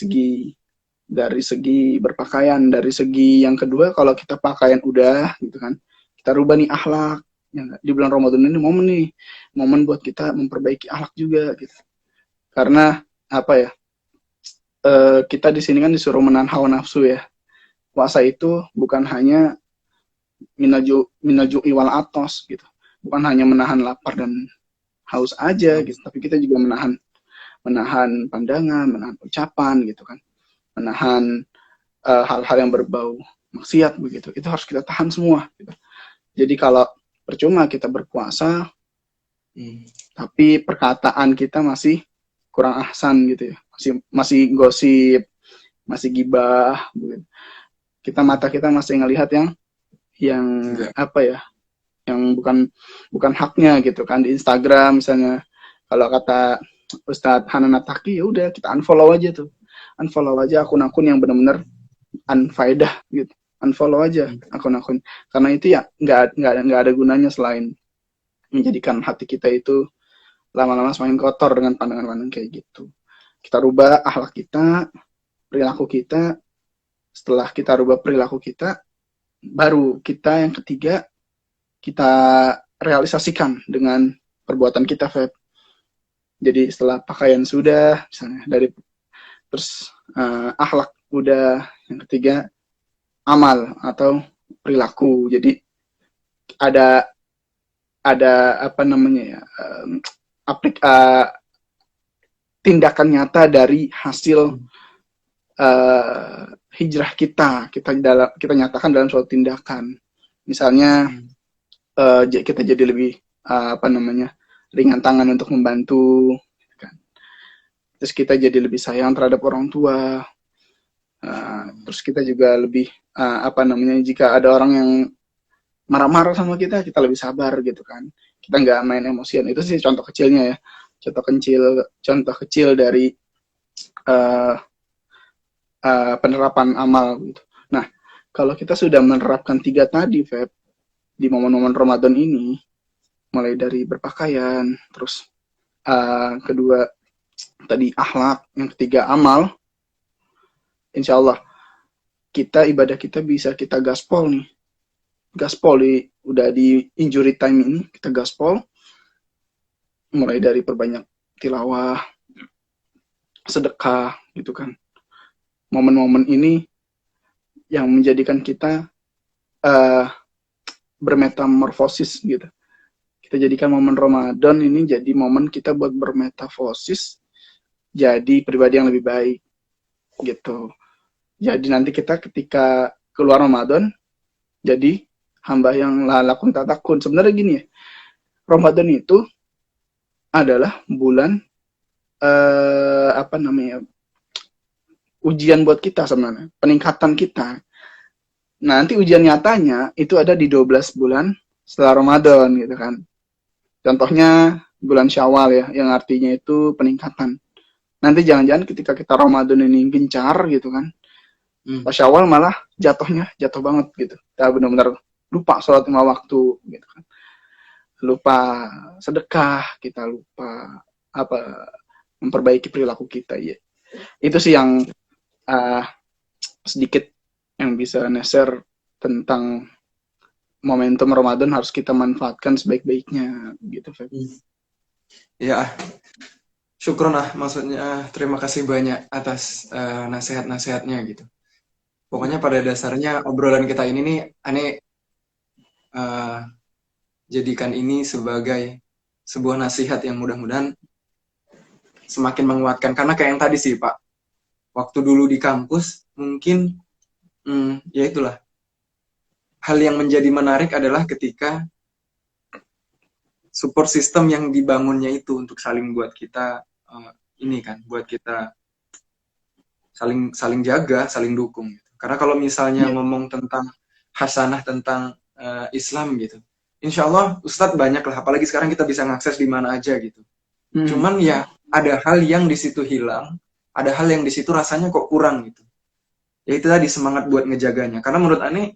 segi berpakaian. Dari segi yang kedua, kalau kita pakaian udah gitu kan, kita rubah nih akhlak. Ya, di bulan Ramadan ini momen buat kita memperbaiki akhlak juga gitu. Karena apa ya, kita di sini kan disuruh menahan hawa nafsu ya. Puasa itu bukan hanya minaju iwal atos gitu, bukan hanya menahan lapar dan haus aja gitu, tapi kita juga menahan pandangan, menahan ucapan gitu kan, menahan hal-hal yang berbau maksiat begitu. Itu harus kita tahan semua gitu. Jadi kalau percuma kita berpuasa tapi perkataan kita masih kurang ahsan gitu ya, masih gosip, masih gibah gitu. Mata kita masih ngelihat yang Enggak. apa ya, yang bukan haknya gitu kan. Di Instagram misalnya, kalau kata Ustadz Hanan Ataki, ya udah kita unfollow aja akun-akun yang benar-benar unfaedah gitu, unfollow aja akun-akun, karena itu ya nggak ada gunanya selain menjadikan hati kita itu lama-lama semakin kotor dengan pandangan-pandangan kayak gitu. Kita rubah akhlak kita, perilaku kita. Setelah kita rubah perilaku kita, baru kita yang ketiga kita realisasikan dengan perbuatan kita, Feb. Jadi setelah pakaian sudah, misalnya terus akhlak udah, yang ketiga amal atau perilaku. Jadi ada apa namanya ya, tindakan nyata dari hasil hijrah kita nyatakan dalam suatu tindakan. Misalnya kita jadi lebih apa namanya, ringan tangan untuk membantu kan. Terus kita jadi lebih sayang terhadap orang tua. Terus kita juga lebih apa namanya, jika ada orang yang marah-marah sama kita lebih sabar gitu kan. Kita nggak main emosian. Itu sih contoh kecilnya ya. Contoh kecil dari uh, penerapan amal gitu. Nah, kalau kita sudah menerapkan 3 tadi, Feb, di momen-momen Ramadan ini, mulai dari berpakaian, terus kedua tadi akhlak, yang ketiga amal, insya Allah ibadah kita bisa kita gaspol nih. Udah di injury time ini, kita gaspol, mulai dari perbanyak tilawah, sedekah gitu kan. Momen-momen ini yang menjadikan kita bermetamorfosis gitu. Kita jadikan momen Ramadan ini jadi momen kita buat bermetamorfosis, jadi pribadi yang lebih baik gitu. Jadi nanti kita ketika keluar Ramadan jadi hamba yang lalakun tatakun. Sebenarnya gini ya, Ramadan itu adalah bulan apa namanya, ujian buat kita sebenarnya, peningkatan kita. Nah, nanti ujian nyatanya itu ada di 12 bulan setelah Ramadan gitu kan. Contohnya bulan Syawal ya, yang artinya itu peningkatan. Nanti jangan-jangan ketika kita Ramadan ini gencar gitu kan, pas Syawal malah jatuhnya jatuh banget gitu. Kita benar-benar lupa sholat 5 waktu gitu kan. Lupa sedekah, kita lupa apa, memperbaiki perilaku kita ya. Itu sih yang uh, sedikit yang bisa share tentang momentum Ramadan harus kita manfaatkan sebaik-baiknya gitu, Feb. Ya, syukron lah, maksudnya terima kasih banyak atas nasihat-nasihatnya gitu. Pokoknya pada dasarnya obrolan kita ini nih, aneh jadikan ini sebagai sebuah nasihat yang mudah-mudahan semakin menguatkan. Karena kayak yang tadi sih Pak, waktu dulu di kampus mungkin ya itulah, hal yang menjadi menarik adalah ketika support system yang dibangunnya itu untuk saling buat kita ini kan, buat kita saling jaga, saling dukung gitu. Karena kalau misalnya ngomong tentang hasanah, tentang Islam gitu, insya Allah Ustadz banyak lah, apalagi sekarang kita bisa ngakses di mana aja gitu. Cuman ya ada hal yang di situ hilang, ada hal yang di situ rasanya kok kurang gitu. Ya itu tadi, semangat buat ngejaganya. Karena menurut Ane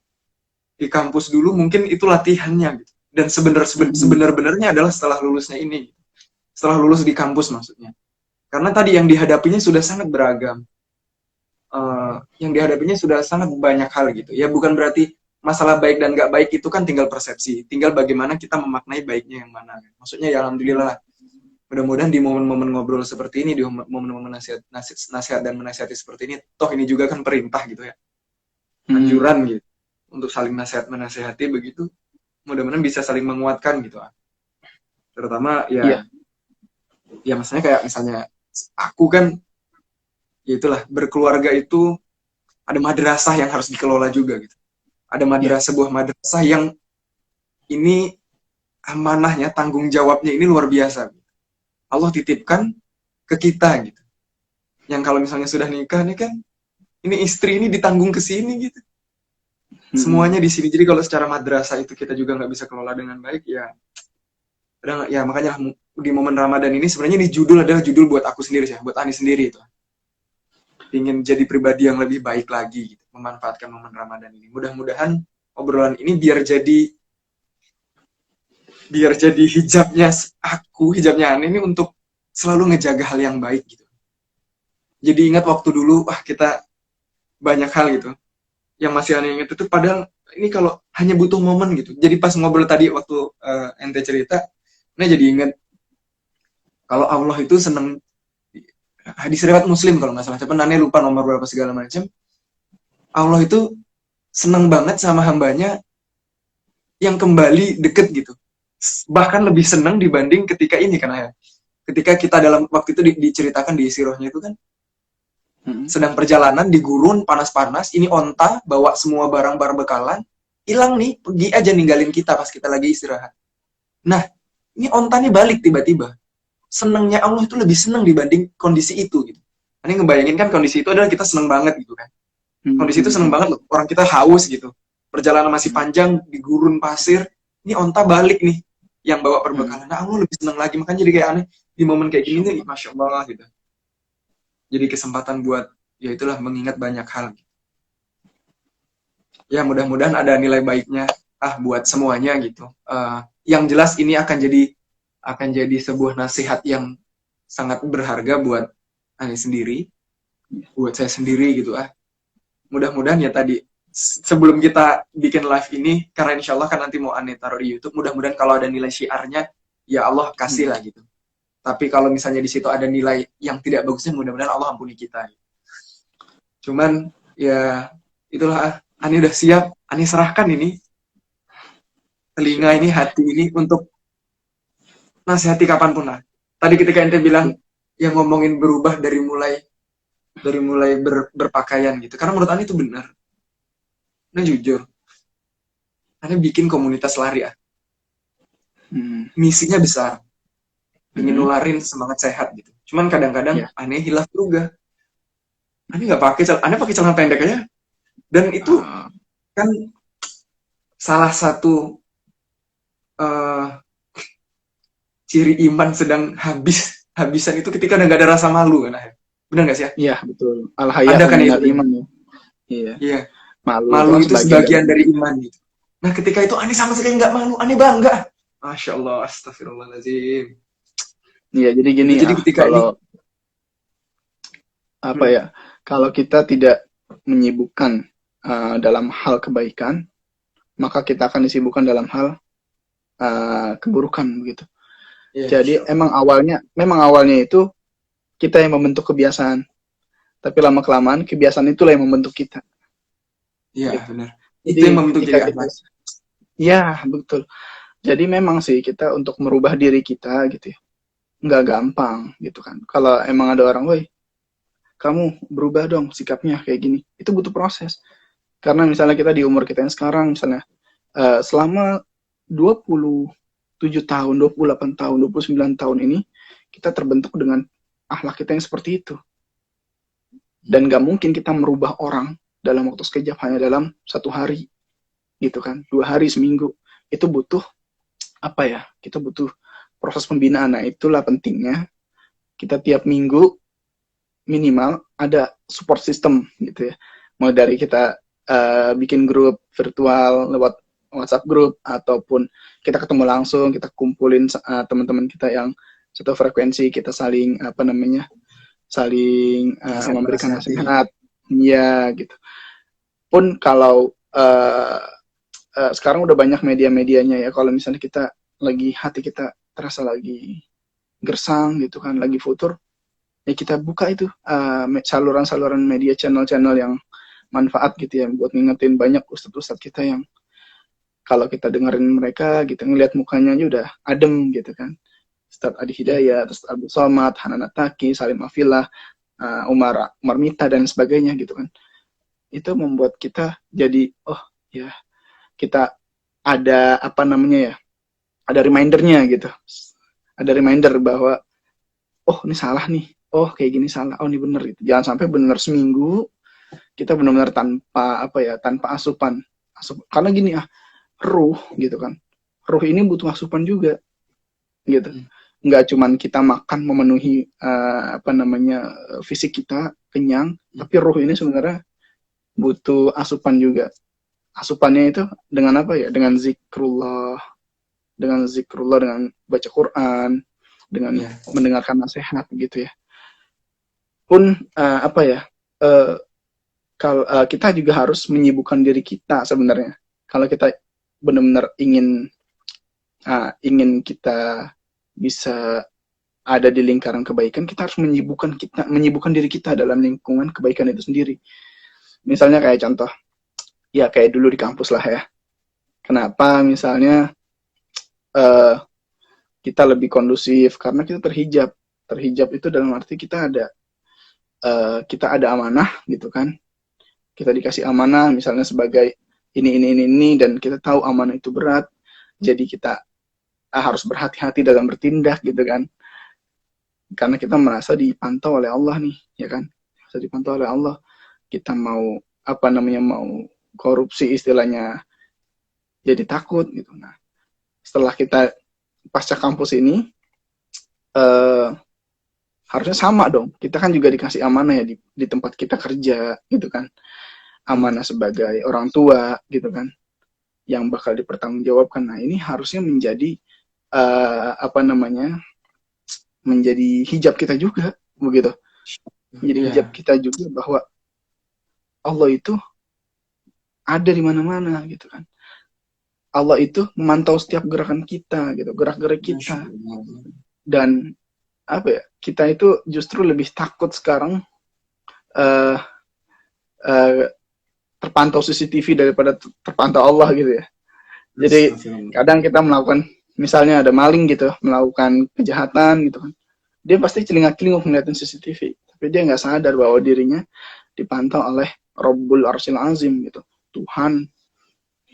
di kampus dulu mungkin itu latihannya gitu. Dan sebenar-benarnya adalah setelah lulusnya ini. Setelah lulus di kampus maksudnya. Karena tadi yang dihadapinya sudah sangat beragam. Yang dihadapinya sudah sangat banyak hal gitu. Ya bukan berarti masalah baik dan nggak baik itu kan tinggal persepsi. Tinggal bagaimana kita memaknai baiknya yang mana. Maksudnya ya alhamdulillah. Mudah-mudahan di momen-momen ngobrol seperti ini, di momen-momen nasihat dan menasihati seperti ini, toh ini juga kan perintah gitu ya. Anjuran gitu. Untuk saling menasihati begitu. Mudah-mudahan bisa saling menguatkan gitu. Terutama ya maksudnya kayak misalnya aku kan ya itulah, berkeluarga itu ada madrasah yang harus dikelola juga gitu. Ada madrasah, sebuah madrasah yang ini amanahnya, tanggung jawabnya ini luar biasa. Allah titipkan ke kita gitu. Yang kalau misalnya sudah nikah nih kan, ini istri ini ditanggung ke sini gitu. Semuanya di sini. Jadi kalau secara madrasah itu kita juga nggak bisa kelola dengan baik ya. Ya makanya di momen Ramadan ini sebenarnya ini judul adalah judul buat aku sendiri sih, buat Ani sendiri itu. Ingin jadi pribadi yang lebih baik lagi gitu, memanfaatkan momen Ramadan ini. Mudah-mudahan obrolan ini biar jadi hijabnya Ani ini untuk selalu ngejaga hal yang baik gitu. Jadi ingat waktu dulu, kita banyak hal gitu yang masih Ani ingat itu, padahal ini kalau hanya butuh momen gitu. Jadi pas ngobrol tadi waktu ente cerita, Ani jadi ingat kalau Allah itu seneng, hadis riwayat Muslim kalau nggak salah, tapi Ani lupa nomor berapa segala macam. Allah itu seneng banget sama hambanya yang kembali deket gitu. Bahkan lebih senang dibanding ketika ini kan ya. Ketika kita dalam waktu itu diceritakan di Sirohnya itu kan, sedang perjalanan di gurun panas-panas, ini onta bawa semua barang-barang bekalan, hilang nih, pergi aja ninggalin kita pas kita lagi istirahat. Nah, ini onta nih balik tiba-tiba. Senangnya Allah itu lebih senang dibanding kondisi itu gitu. Ini ngebayangin kan kondisi itu adalah kita senang banget gitu kan. Kondisi itu senang banget loh, orang kita haus gitu. Perjalanan masih panjang di gurun pasir, ini onta balik nih yang bawa perbekalan. Nah, Allah lebih senang lagi, makanya jadi kayak aneh di momen kayak gini nih, Masya Allah gitu. Jadi kesempatan buat ya itulah mengingat banyak hal. Ya mudah-mudahan ada nilai baiknya buat semuanya gitu. Yang jelas ini akan jadi sebuah nasihat yang sangat berharga buat Ani sendiri, buat saya sendiri gitu. Mudah-mudahan ya tadi sebelum kita bikin live ini, karena insya Allah kan nanti mau Ani taruh di YouTube, mudah-mudahan kalau ada nilai syiarnya ya Allah kasih lah gitu. Tapi kalau misalnya di situ ada nilai yang tidak bagusnya, mudah-mudahan Allah ampuni kita. Cuman ya itulah, Ani udah siap, Ani serahkan ini telinga ini, hati ini untuk nasihati kapanpun lah. Tadi ketika ente bilang yang ngomongin berubah dari mulai berpakaian gitu, karena menurut Ani itu benar. Nah jujur, Ani bikin komunitas lari misinya besar, ingin nularin semangat sehat gitu. Cuman kadang-kadang Ya. aneh hilaf juga. Aneh pakai celana pendek aja. Dan itu Ah, kan salah satu eh, ciri iman sedang habisan itu ketika udah nggak ada rasa malu kan. Benar nggak sih ya? iya betul. Al-haya'u Ada kan ya itu minal kan? iman ya. Iya. Iya. Malu itu Malu kan itu sebagian dari sebagian iman. dari iman gitu. Nah ketika itu aneh sama sekali nggak malu, aneh bangga. Masya Allah, astagfirullahaladzim. Iya, jadi gini, Itu jadi ketika ini, kalau apa hmm, ya, kalau kita tidak menyibukkan dalam hal kebaikan, maka kita akan disibukkan dalam hal keburukan begitu. ya Jadi Masya Allah. memang awalnya itu kita yang membentuk kebiasaan, tapi lama kelamaan kebiasaan itulah yang membentuk kita. Iya Gitu. benar. Itu yang Jadi membentuk ketika jadi kita, akhlak. ya betul. Jadi memang sih kita untuk merubah diri kita gitu ya, nggak gampang gitu kan. Kalau emang ada orang, woi kamu berubah dong sikapnya kayak gini, itu butuh proses. Karena misalnya kita di umur kita yang sekarang, misalnya selama 27 tahun, 28 tahun, 29 tahun ini, kita terbentuk dengan akhlak kita yang seperti itu. Dan gak mungkin kita merubah orang dalam waktu sekejap hanya dalam 1 hari, gitu kan. 2 hari, seminggu. Itu butuh, apa ya, kita butuh proses pembinaan. Nah, itulah pentingnya kita tiap minggu minimal ada support system gitu ya. Mau dari kita bikin grup virtual lewat WhatsApp grup, ataupun kita ketemu langsung, kita kumpulin teman-teman kita yang satu frekuensi, kita saling apa namanya, saling memberikan Nasihat-nasihati. nasihat, ya gitu. Pun kalau sekarang udah banyak media-medianya ya, kalau misalnya kita lagi, hati kita terasa lagi gersang gitu kan, lagi futur, ya kita buka itu saluran-saluran media, channel-channel yang manfaat gitu ya, buat ngingetin. Banyak ustadz-ustadz kita yang kalau kita dengerin mereka gitu, ngelihat mukanya aja udah adem gitu kan. Ustadz Adi Ya. Hidayat, Ustadz Abdul Somad, Hanan Ataki, Salim Afillah, Umar Mita dan sebagainya gitu kan. Itu membuat kita jadi, oh ya, kita ada apa namanya ya, ada remindernya gitu. Ada reminder bahwa oh ini salah nih, oh kayak gini salah, oh ini bener gitu. Jangan sampai bener seminggu kita benar-benar tanpa apa ya, tanpa asupan. Karena gini ruh gitu kan, ruh ini butuh asupan juga gitu. Hmm. Nggak cuman kita makan memenuhi apa namanya, fisik kita kenyang, tapi ruh ini sebenarnya butuh asupan juga. Asupannya itu dengan apa ya, dengan zikrullah, dengan baca Quran, dengan Ya. mendengarkan nasihat gitu ya. Pun apa ya, kalau kita juga harus menyibukkan diri kita sebenarnya. Kalau kita benar-benar ingin kita bisa ada di lingkaran kebaikan, kita harus menyibukkan diri kita dalam lingkungan kebaikan itu sendiri. Misalnya kayak contoh, ya kayak dulu di kampus lah ya. Kenapa misalnya uh, kita lebih kondusif? Karena kita terhijab. Terhijab itu dalam arti kita ada amanah gitu kan. Kita dikasih amanah misalnya sebagai ini, dan kita tahu amanah itu berat. Jadi kita harus berhati-hati dalam bertindak gitu kan. Karena kita merasa dipantau oleh Allah nih, ya kan? Merasa dipantau oleh Allah. Kita mau apa namanya, mau korupsi istilahnya, jadi takut gitu. Nah, setelah kita pasca kampus ini eh, harusnya sama dong. Kita kan juga dikasih amanah ya di tempat kita kerja gitu kan. Hmm. Amanah sebagai orang tua gitu kan, yang bakal dipertanggungjawabkan. Nah, ini harusnya menjadi apa namanya, menjadi hijab kita juga begitu. Menjadi hijab Ya. kita juga bahwa Allah itu ada di mana-mana gitu kan. Allah itu memantau setiap gerakan kita gitu, gerak-gerik Masya kita. Allah. Dan apa ya, kita itu justru lebih takut sekarang uh, uh, terpantau CCTV daripada terpantau Allah gitu ya. Jadi Astagfirullah. kadang kita melakukan, misalnya ada maling gitu, melakukan kejahatan gitu kan, dia pasti celingak-celinguk ngeliatin CCTV, tapi dia nggak sadar bahwa dirinya dipantau oleh Rabbul Arsyil Azim gitu, Tuhan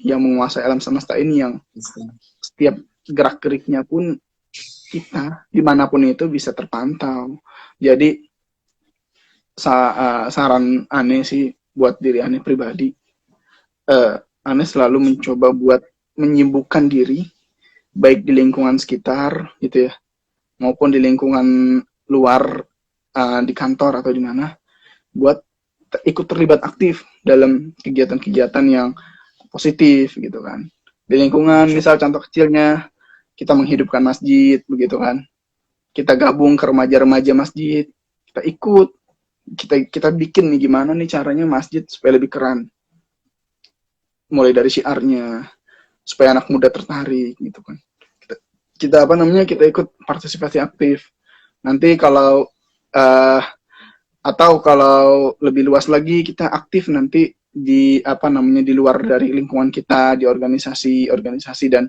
yang menguasai alam semesta ini, yang setiap gerak geriknya pun kita dimanapun itu bisa terpantau. Jadi saran aneh sih buat diri aneh pribadi, aneh selalu mencoba buat menyibukkan diri baik di lingkungan sekitar gitu ya, maupun di lingkungan luar, di kantor atau di mana, buat ikut terlibat aktif dalam kegiatan-kegiatan yang positif gitu kan. Di lingkungan, misal contoh kecilnya kita menghidupkan masjid begitu kan. Kita gabung ke remaja-remaja masjid, kita ikut, kita bikin nih gimana nih caranya masjid supaya lebih keren. Mulai dari syiarnya, supaya anak muda tertarik gitu kan. Kita ikut partisipasi aktif. Nanti kalau atau kalau lebih luas lagi, kita aktif nanti di di luar dari lingkungan kita, di organisasi dan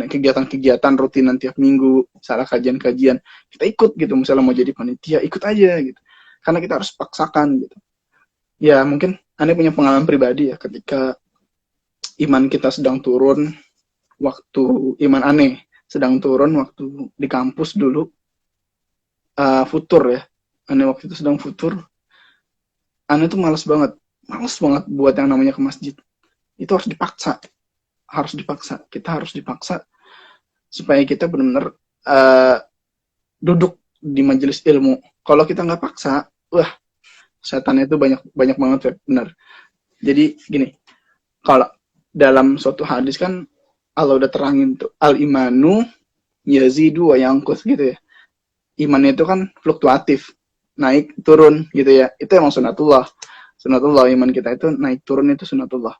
kegiatan-kegiatan rutinan tiap minggu, misalnya kajian-kajian, kita ikut gitu. Misalnya mau jadi panitia, ikut aja gitu, karena kita harus paksakan gitu. Ya mungkin aneh punya pengalaman pribadi ya, ketika iman kita sedang turun, iman aneh sedang turun waktu di kampus dulu, futur ya, aneh waktu itu sedang futur, aneh tuh males banget buat yang namanya ke masjid. Itu harus dipaksa, kita harus dipaksa supaya kita benar-benar duduk di majelis ilmu. Kalau kita nggak paksa, wah, setan itu banyak banget, benar. Jadi gini, kalau dalam suatu hadis kan Allah udah terangin tuh, al imanu yazidu wa yanqus gitu ya. Iman itu kan fluktuatif, naik turun gitu ya. Itu emang sunatullah iman kita itu naik turun, itu sunatullah.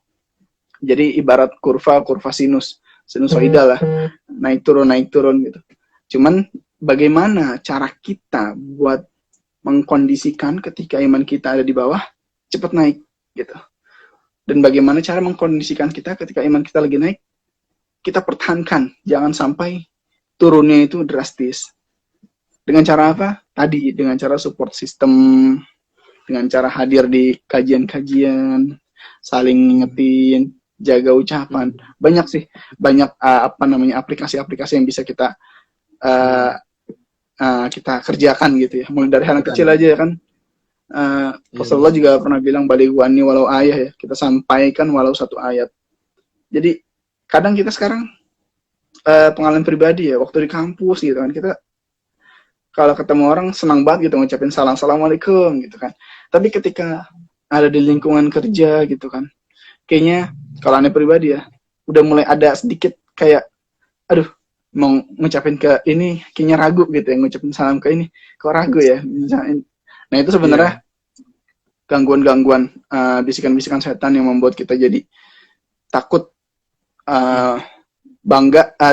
Jadi ibarat kurva sinusoida lah, naik turun gitu. Cuman bagaimana cara kita buat mengkondisikan ketika iman kita ada di bawah cepat naik gitu. Dan bagaimana cara mengkondisikan kita ketika iman kita lagi naik, kita pertahankan, jangan sampai turunnya itu drastis. Dengan cara apa? Tadi, dengan cara support system, dengan cara hadir di kajian-kajian, saling ngingetin, jaga ucapan. Banyak sih, aplikasi-aplikasi yang bisa kita kerjakan gitu ya. Mulai dari hal kecil aja ya kan. Rasulullah juga pernah bilang, balighu anni walau ayah ya, kita sampaikan walau satu ayat. Jadi kadang kita sekarang pengalaman pribadi ya, waktu di kampus gitu kan, kita kalau ketemu orang senang banget gitu ngucapin salam, assalamualaikum gitu kan. Tapi ketika ada di lingkungan kerja gitu kan, kayaknya kalau aneh pribadi ya, udah mulai ada sedikit kayak, aduh, mau ngucapin ke ini kayaknya ragu gitu ya, ngucapin salam ke ini kok ragu ya. Nah itu sebenarnya gangguan-gangguan, bisikan-bisikan setan yang membuat kita jadi takut,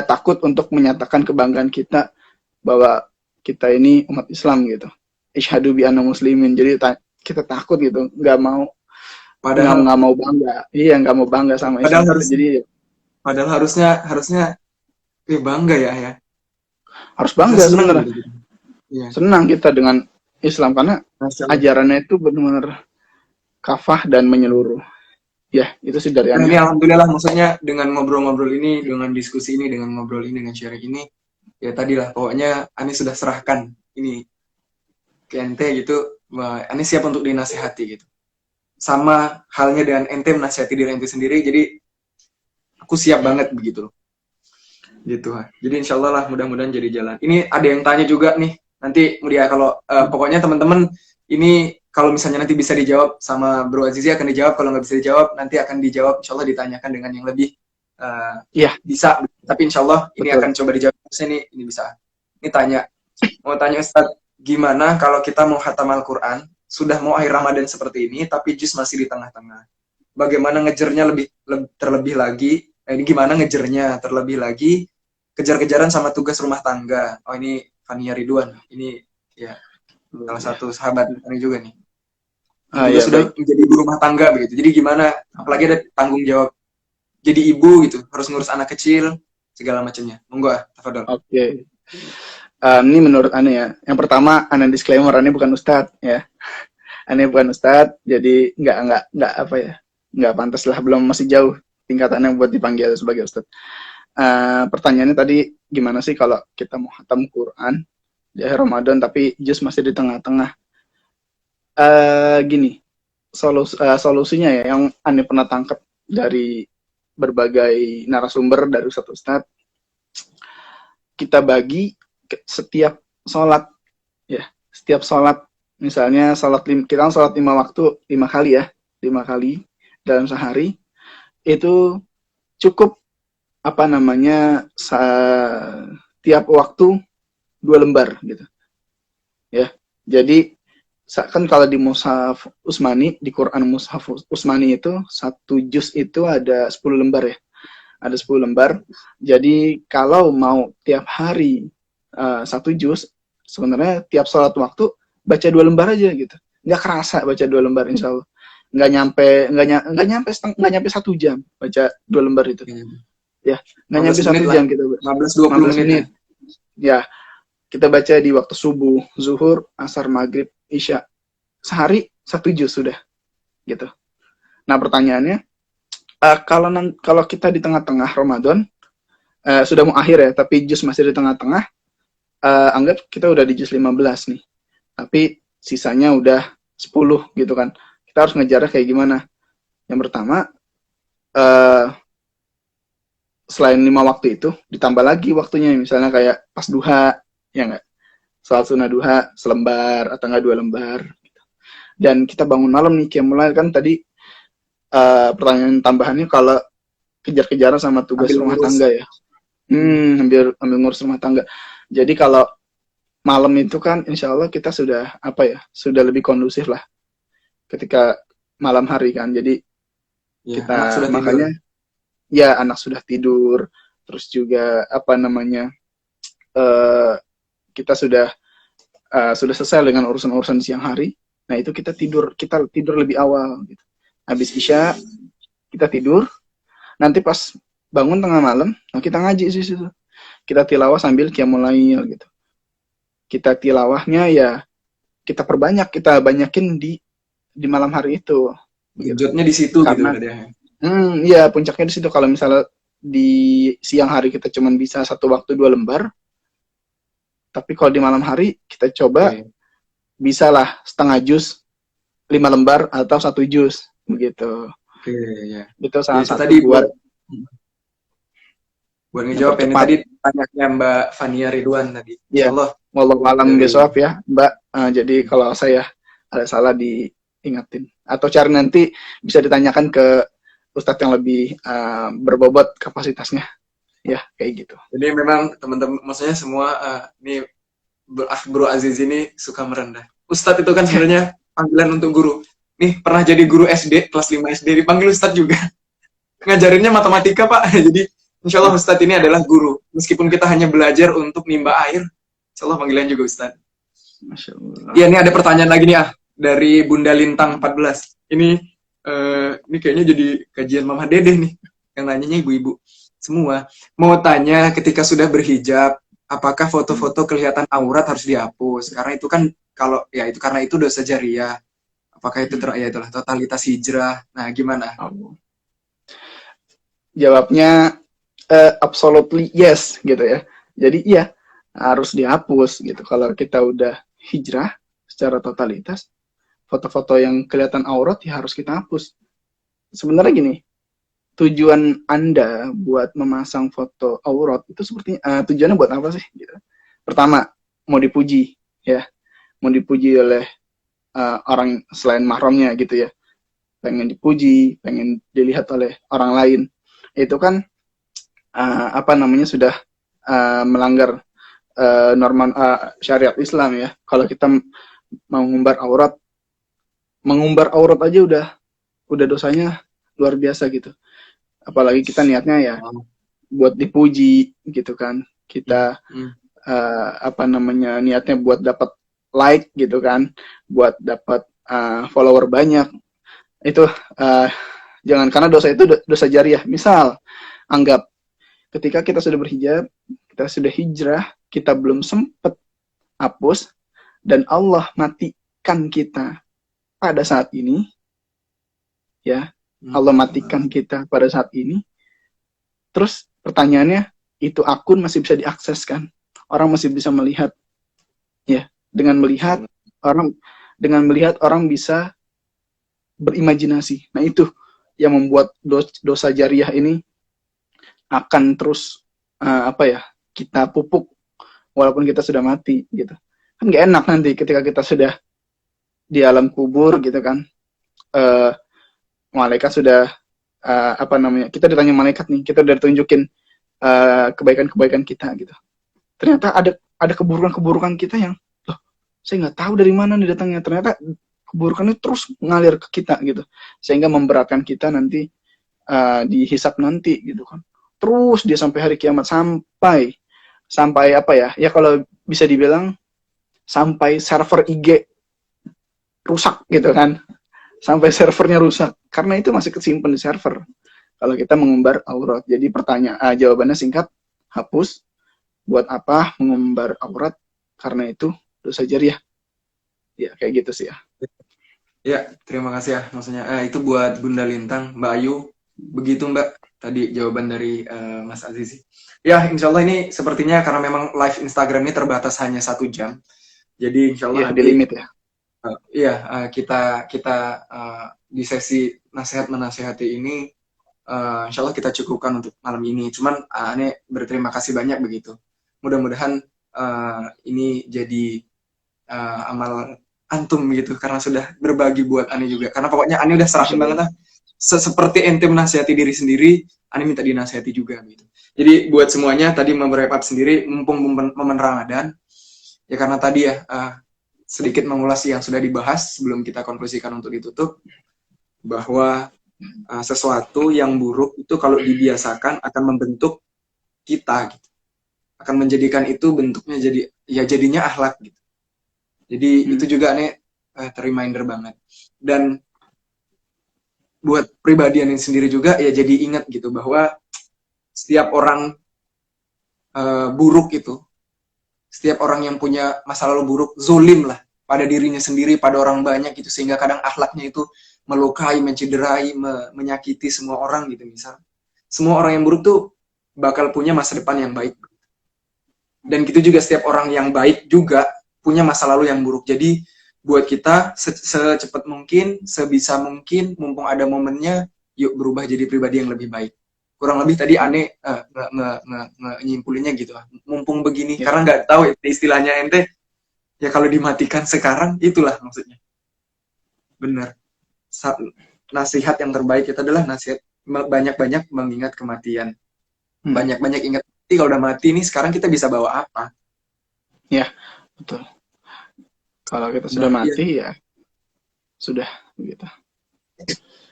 takut untuk menyatakan kebanggaan kita bahwa kita ini umat Islam gitu. Isyhadu bi anna muslimin. Jadi kita takut gitu, nggak mau bangga. Iya, nggak mau bangga sama Islam. Padahal harusnya bangga ya. Harus bangga sebenarnya. Iya. Senang kita dengan Islam karena ajarannya itu benar-benar kafah dan menyeluruh. Ya, itu sih dari Ini alhamdulillah, maksudnya dengan ngobrol-ngobrol ini, dengan diskusi ini, dengan ngobrol ini, dengan sharing ini, ya tadilah pokoknya Ani sudah serahkan ini ke ente gitu, bahwa Ani siap untuk dinasihati gitu. Sama halnya dengan ente menasihati diri ente sendiri, jadi aku siap banget begitu loh. Gitu. Jadi insyaallah lah, mudah-mudahan jadi jalan. Ini ada yang tanya juga nih. Nanti Mudia kalau pokoknya teman-teman ini kalau misalnya nanti bisa dijawab sama Bro Azizi akan dijawab, kalau nggak bisa dijawab nanti akan dijawab, insyaallah ditanyakan dengan yang lebih bisa. Tapi insyaallah ini akan coba dijawab. Ini bisa. Ini mau tanya Ustadz, gimana kalau kita mau khatam Al-Quran, sudah mau akhir Ramadan seperti ini, tapi juz masih di tengah-tengah. Bagaimana ngejernya terlebih lagi? Gimana ngejernya terlebih lagi? Kejar-kejaran sama tugas rumah tangga. Oh ini Fania Ridwan, ini ya salah satu sahabat ini juga nih. Sudah menjadi ibu rumah tangga begitu. Jadi gimana? Apalagi ada tanggung jawab jadi ibu gitu, harus ngurus anak kecil segala macamnya. Monggo, tafadhol. Oke. Ini menurut Ane ya. Yang pertama, Ane disclaimer, Ane bukan ustadz ya. Ane bukan ustadz, jadi nggak pantas lah, belum, masih jauh tingkatannya buat dipanggil sebagai ustadz. pertanyaannya tadi gimana sih kalau kita mau khatam Quran di akhir Ramadan tapi jus masih di tengah-tengah. Gini, solusinya ya yang Ane pernah tangkap dari berbagai narasumber dari Ustadz, kita bagi setiap sholat ya, setiap sholat misalnya kita sholat 5 waktu 5 kali ya, 5 kali dalam sehari itu cukup apa namanya tiap waktu 2 lembar gitu ya. Jadi kan kalau di Mushaf Utsmani, di Quran Mushaf Utsmani itu satu juz itu ada 10 lembar ya, ada 10 lembar. Jadi kalau mau tiap hari satu juz, sebenarnya tiap sholat waktu baca 2 lembar aja gitu, nggak kerasa baca 2 lembar, insya Allah nggak nyampe 1 jam baca 2 lembar itu ya, nggak nyampe 1 jam kita 15-20 menit ya. Kita baca di waktu subuh, zuhur, asar, maghrib, isya, sehari 1 juz sudah gitu. Nah pertanyaannya, kalau kita di tengah-tengah Ramadan, sudah mau akhir ya tapi juz masih di tengah-tengah, anggap kita udah di juz 15 nih tapi sisanya udah 10 gitu kan, kita harus ngejarnya kayak gimana? Yang pertama, selain 5 waktu itu ditambah lagi waktunya, misalnya kayak pas duha ya nggak, sholat sunnah duha selembar atau enggak 2 lembar gitu. Dan kita bangun malam nih kayak mulai kan tadi, pertanyaan tambahannya kalau kejar-kejaran sama tugas rumah tangga ya, ambil ngurus rumah tangga. Jadi kalau malam itu kan insya Allah kita sudah sudah lebih kondusif lah ketika malam hari kan. Jadi ya, kita makanya tidur. Ya anak sudah tidur, terus juga apa namanya, kita sudah selesai dengan urusan-urusan siang hari. Nah itu kita tidur lebih awal gitu. Habis isya kita tidur, nanti pas bangun tengah malam, nah kita ngaji sih situ. Kita tilawah sambil qiyamul lail gitu. Kita tilawahnya ya kita banyakin di malam hari itu. Genjotnya di situ karena, gitu ya puncaknya di situ. Kalau misalnya di siang hari kita cuma bisa satu waktu 2 lembar, tapi kalau di malam hari kita coba bisalah setengah juz 5 lembar atau 1 juz begitu. Ya. Itu salah satu tadi buat ngejawab ini tadi tanyanya Mbak Fania Ridwan tadi. Ya, wallahu alam bisawab ya Mbak. Jadi kalau saya ada salah diingatin atau cari nanti bisa ditanyakan ke Ustadz yang lebih berbobot kapasitasnya ya, kayak gitu. Jadi memang teman-teman, maksudnya semua nih Bro Aziz ini suka merendah. Ustadz itu kan sebenarnya panggilan untuk guru. Nih pernah jadi guru SD kelas 5 SD dipanggil Ustadz juga. Ngajarinnya matematika Pak. Jadi insya Allah Ustadz ini adalah guru. Meskipun kita hanya belajar untuk nimba air, insya Allah panggilan juga Ustadz. Masya Allah. Iya, ini ada pertanyaan lagi nih dari Bunda Lintang 14. Ini kayaknya jadi kajian Mama Dedeh nih. Yang nanyanya ibu-ibu semua. Mau tanya, ketika sudah berhijab, apakah foto-foto kelihatan aurat harus dihapus? Karena itu kan karena itu dosa jariah. Apakah itu itulah totalitas hijrah? Nah, gimana? Jawabnya absolutely yes gitu ya. Jadi iya harus dihapus gitu. Kalau kita udah hijrah secara totalitas, foto-foto yang kelihatan aurat ya harus kita hapus. Sebenarnya gini, tujuan Anda buat memasang foto aurat itu sepertinya tujuannya buat apa sih? Gitu. Pertama, mau dipuji ya, mau dipuji oleh orang selain mahramnya gitu ya. Pengen dipuji, pengen dilihat oleh orang lain. Itu kan sudah melanggar norma syariat Islam ya. Kalau kita mau mengumbar aurat aja udah dosanya luar biasa gitu. Apalagi kita niatnya ya buat dipuji gitu kan. Kita niatnya buat dapat like gitu kan, buat dapat follower banyak. Itu jangan, karena dosa itu dosa jariah. Misal anggap ketika kita sudah berhijab, kita sudah hijrah, kita belum sempat hapus, dan Allah matikan kita pada saat ini, ya, Allah matikan kita pada saat ini, terus pertanyaannya, itu akun masih bisa diakses kan? Orang masih bisa melihat, ya. Dengan melihat orang bisa berimajinasi. Nah, itu yang membuat dosa jariah ini akan terus kita pupuk walaupun kita sudah mati gitu. Kan gak enak nanti ketika kita sudah di alam kubur gitu kan. Malaikat sudah kita ditanya malaikat nih, kita udah ditunjukin kebaikan-kebaikan kita gitu. Ternyata ada keburukan-keburukan kita yang loh, saya nggak tahu dari mana nih datangnya. Ternyata keburukannya terus mengalir ke kita gitu, sehingga memberatkan kita nanti dihisap nanti gitu kan. Terus dia sampai hari kiamat, sampai ya kalau bisa dibilang sampai server IG rusak gitu kan, sampai servernya rusak karena itu masih kesimpan di server kalau kita mengumbar aurat. Jadi jawabannya singkat, hapus. Buat apa mengumbar aurat? Karena itu dosa jariah. Ya kayak gitu sih ya. Ya, terima kasih ya. Maksudnya itu buat Bunda Lintang, Mbak Ayu. Begitu Mbak, tadi jawaban dari Mas Azizi. Ya, insya Allah ini sepertinya karena memang live Instagram ini terbatas hanya 1 jam. Jadi insya Allah di limit ya. Kita di sesi nasihat menasihati ini, insya Allah kita cukupkan untuk malam ini. Cuman Ane berterima kasih banyak begitu. Mudah-mudahan ini jadi amal antum gitu, karena sudah berbagi buat Ani juga. Karena pokoknya Ani udah serahin banget lah. Seperti ente menasihati diri sendiri, Ani minta dinasihati juga gitu. Jadi buat semuanya tadi memberep sendiri, mumpung momen Ramadan, ya karena tadi ya sedikit mengulas yang sudah dibahas sebelum kita konklusikan untuk ditutup, bahwa sesuatu yang buruk itu kalau dibiasakan akan membentuk kita gitu. Akan menjadikan itu bentuknya jadinya akhlak gitu. Jadi itu juga nih reminder banget. Dan buat pribadian ini sendiri juga ya jadi ingat gitu bahwa setiap orang buruk itu, setiap orang yang punya masa lalu buruk, zolim lah pada dirinya sendiri, pada orang banyak gitu, sehingga kadang akhlaknya itu melukai, mencederai, menyakiti semua orang gitu misal. Semua orang yang buruk tuh bakal punya masa depan yang baik. Dan gitu juga setiap orang yang baik juga punya masa lalu yang buruk. Jadi buat kita secepat mungkin, sebisa mungkin, mumpung ada momennya, yuk berubah jadi pribadi yang lebih baik. Kurang lebih tadi Ane nyimpulinnya gitu. Mumpung begini, karena nggak tahu istilahnya ente, ya kalau dimatikan sekarang, itulah maksudnya. Benar. Nasihat yang terbaik itu adalah nasihat banyak-banyak mengingat kematian. Banyak-banyak ingat, kalau udah mati nih, sekarang kita bisa bawa apa? Ya, betul. Kalau kita sudah mati ya sudah gitu.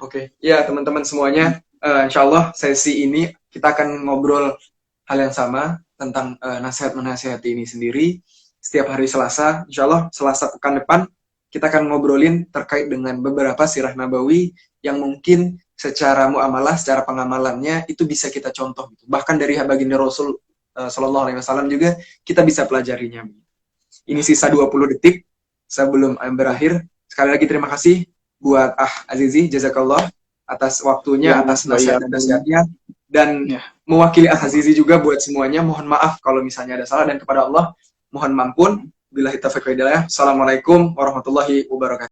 Oke, ya teman-teman semuanya, insya Allah sesi ini kita akan ngobrol hal yang sama tentang nasihat menasihati ini sendiri setiap hari Selasa. Insya Allah Selasa pekan depan kita akan ngobrolin terkait dengan beberapa sirah nabawi yang mungkin secara muamalah, secara pengamalannya itu bisa kita contoh. Bahkan dari baginda Rasul Sallallahu Alaihi Wasallam juga kita bisa pelajarinya. Ini sisa 20 detik sebelum berakhir. Sekali lagi terima kasih buat Azizi, jazakallah atas waktunya, atas nasihat dan nasihatnya, dan mewakili Azizi juga buat semuanya. Mohon maaf kalau misalnya ada salah, dan kepada Allah mohon mampun. Billahi taufiq wal hidayah. Assalamualaikum warahmatullahi wabarakatuh.